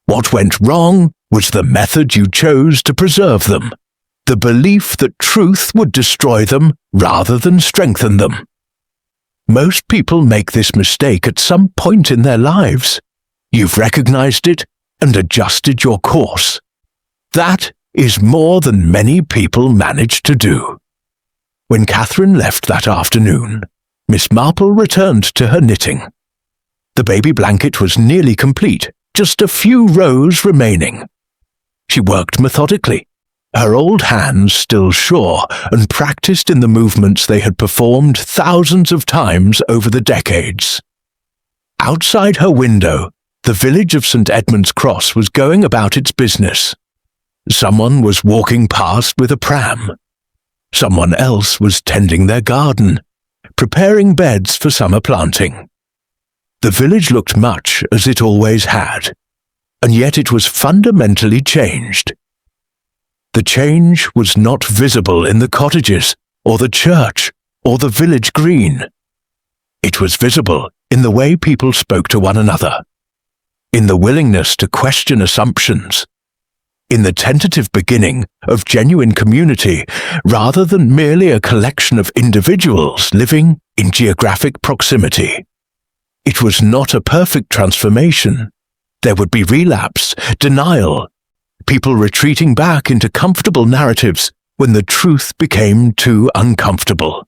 What went wrong was the method you chose to preserve them, the belief that truth would destroy them rather than strengthen them. Most people make this mistake at some point in their lives. You've recognized it and adjusted your course. That is more than many people manage to do. When Catherine left that afternoon, Miss Marple returned to her knitting. The baby blanket was nearly complete, just a few rows remaining. She worked methodically, her old hands still sure and practiced in the movements they had performed thousands of times over the decades. Outside her window, the village of St. Edmund's Cross was going about its business. Someone was walking past with a pram. Someone else was tending their garden, preparing beds for summer planting. The village looked much as it always had, and yet it was fundamentally changed. The change was not visible in the cottages, or the church, or the village green. It was visible in the way people spoke to one another, in the willingness to question assumptions, in the tentative beginning of genuine community rather than merely a collection of individuals living in geographic proximity. It was not a perfect transformation. There would be relapse, denial, people retreating back into comfortable narratives when the truth became too uncomfortable.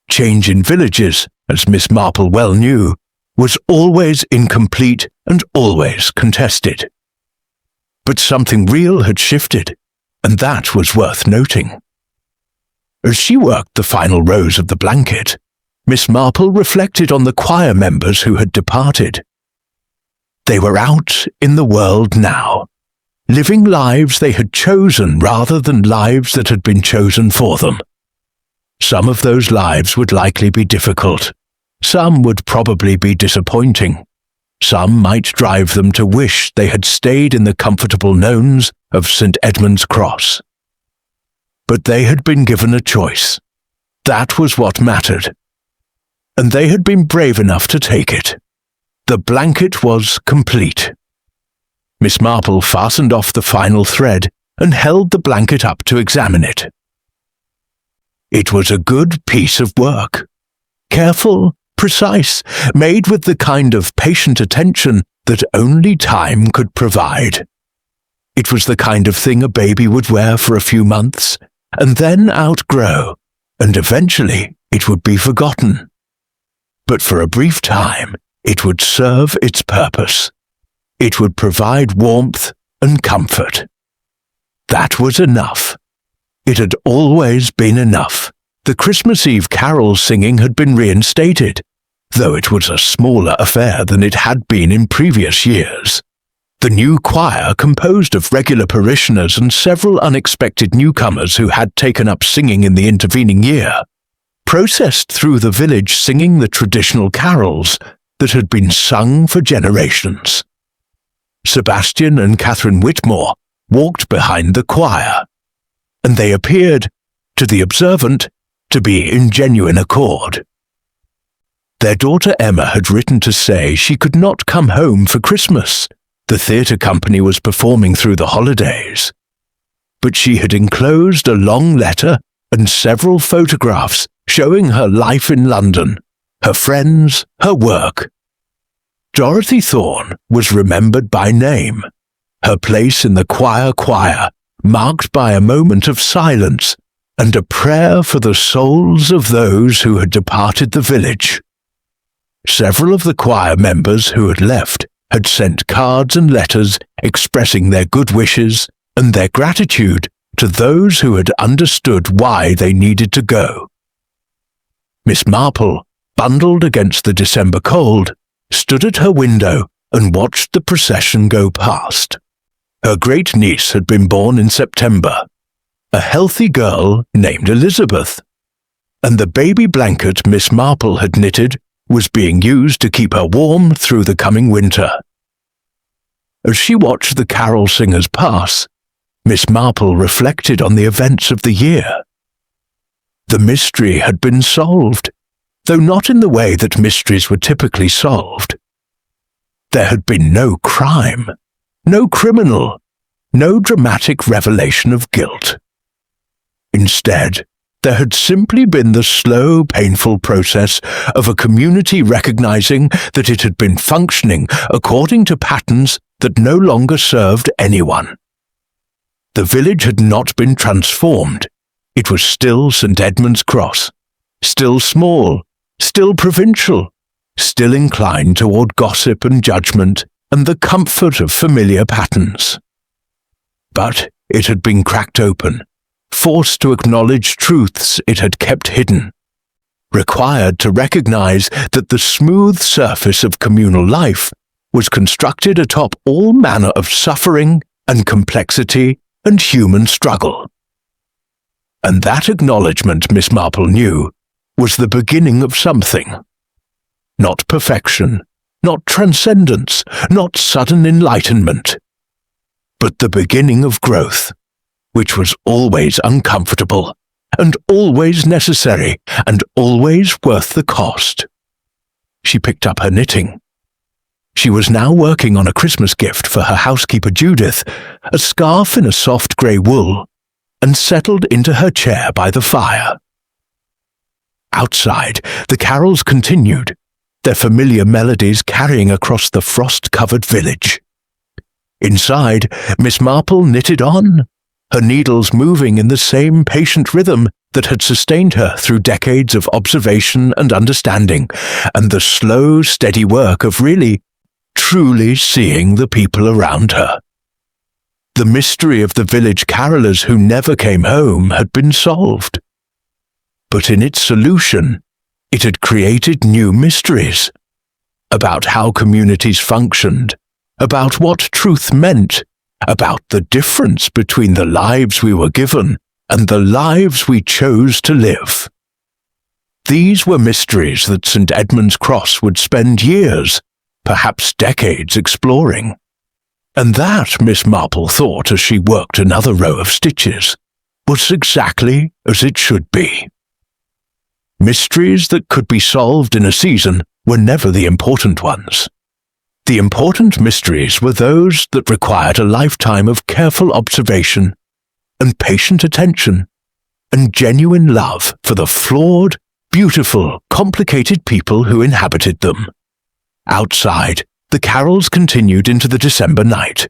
Change in villages, as Miss Marple well knew, was always incomplete and always contested. But something real had shifted, and that was worth noting. As she worked the final rows of the blanket, Miss Marple reflected on the choir members who had departed. They were out in the world now, living lives they had chosen rather than lives that had been chosen for them. Some of those lives would likely be difficult. Some would probably be disappointing. Some might drive them to wish they had stayed in the comfortable knowns of St. Edmund's Cross. But they had been given a choice. That was what mattered. And they had been brave enough to take it. The blanket was complete. Miss Marple fastened off the final thread and held the blanket up to examine it. It was a good piece of work. Careful precise, made with the kind of patient attention that only time could provide. It was the kind of thing a baby would wear for a few months, and then outgrow, and eventually it would be forgotten. But for a brief time, it would serve its purpose. It would provide warmth and comfort. That was enough. It had always been enough. The Christmas Eve carol singing had been reinstated, though it was a smaller affair than it had been in previous years. The new choir, composed of regular parishioners and several unexpected newcomers who had taken up singing in the intervening year, processed through the village singing the traditional carols that had been sung for generations. Sebastian and Catherine Whitmore walked behind the choir, and they appeared, to the observant, to be in genuine accord. Their daughter Emma had written to say she could not come home for Christmas. The theatre company was performing through the holidays. But she had enclosed a long letter and several photographs showing her life in London, her friends, her work. Dorothy Thorne was remembered by name, her place in the choir marked by a moment of silence and a prayer for the souls of those who had departed the village. Several of the choir members who had left had sent cards and letters expressing their good wishes and their gratitude to those who had understood why they needed to go. Miss Marple, bundled against the December cold, stood at her window and watched the procession go past. Her great-niece had been born in September, a healthy girl named Elizabeth, and the baby blanket Miss Marple had knitted was being used to keep her warm through the coming winter. As she watched the carol singers pass, Miss Marple reflected on the events of the year. The mystery had been solved, though not in the way that mysteries were typically solved. There had been no crime, no criminal, no dramatic revelation of guilt. Instead, there had simply been the slow, painful process of a community recognizing that it had been functioning according to patterns that no longer served anyone. The village had not been transformed. It was still St. Edmund's Cross, still small, still provincial, still inclined toward gossip and judgment and the comfort of familiar patterns. But it had been cracked open, forced to acknowledge truths it had kept hidden, required to recognize that the smooth surface of communal life was constructed atop all manner of suffering and complexity and human struggle. And that acknowledgement, Miss Marple knew, was the beginning of something. Not perfection, not transcendence, not sudden enlightenment, but the beginning of growth, which was always uncomfortable, and always necessary, and always worth the cost. She picked up her knitting. She was now working on a Christmas gift for her housekeeper Judith, a scarf in a soft grey wool, and settled into her chair by the fire. Outside, the carols continued, their familiar melodies carrying across the frost-covered village. Inside, Miss Marple knitted on, her needles moving in the same patient rhythm that had sustained her through decades of observation and understanding, and the slow, steady work of really, truly seeing the people around her. The mystery of the village carolers who never came home had been solved. But in its solution, it had created new mysteries about how communities functioned, about what truth meant, about the difference between the lives we were given and the lives we chose to live. These were mysteries that St. Edmund's Cross would spend years, perhaps decades, exploring. And that, Miss Marple thought as she worked another row of stitches, was exactly as it should be. Mysteries that could be solved in a season were never the important ones. The important mysteries were those that required a lifetime of careful observation and patient attention and genuine love for the flawed, beautiful, complicated people who inhabited them. Outside, the carols continued into the December night,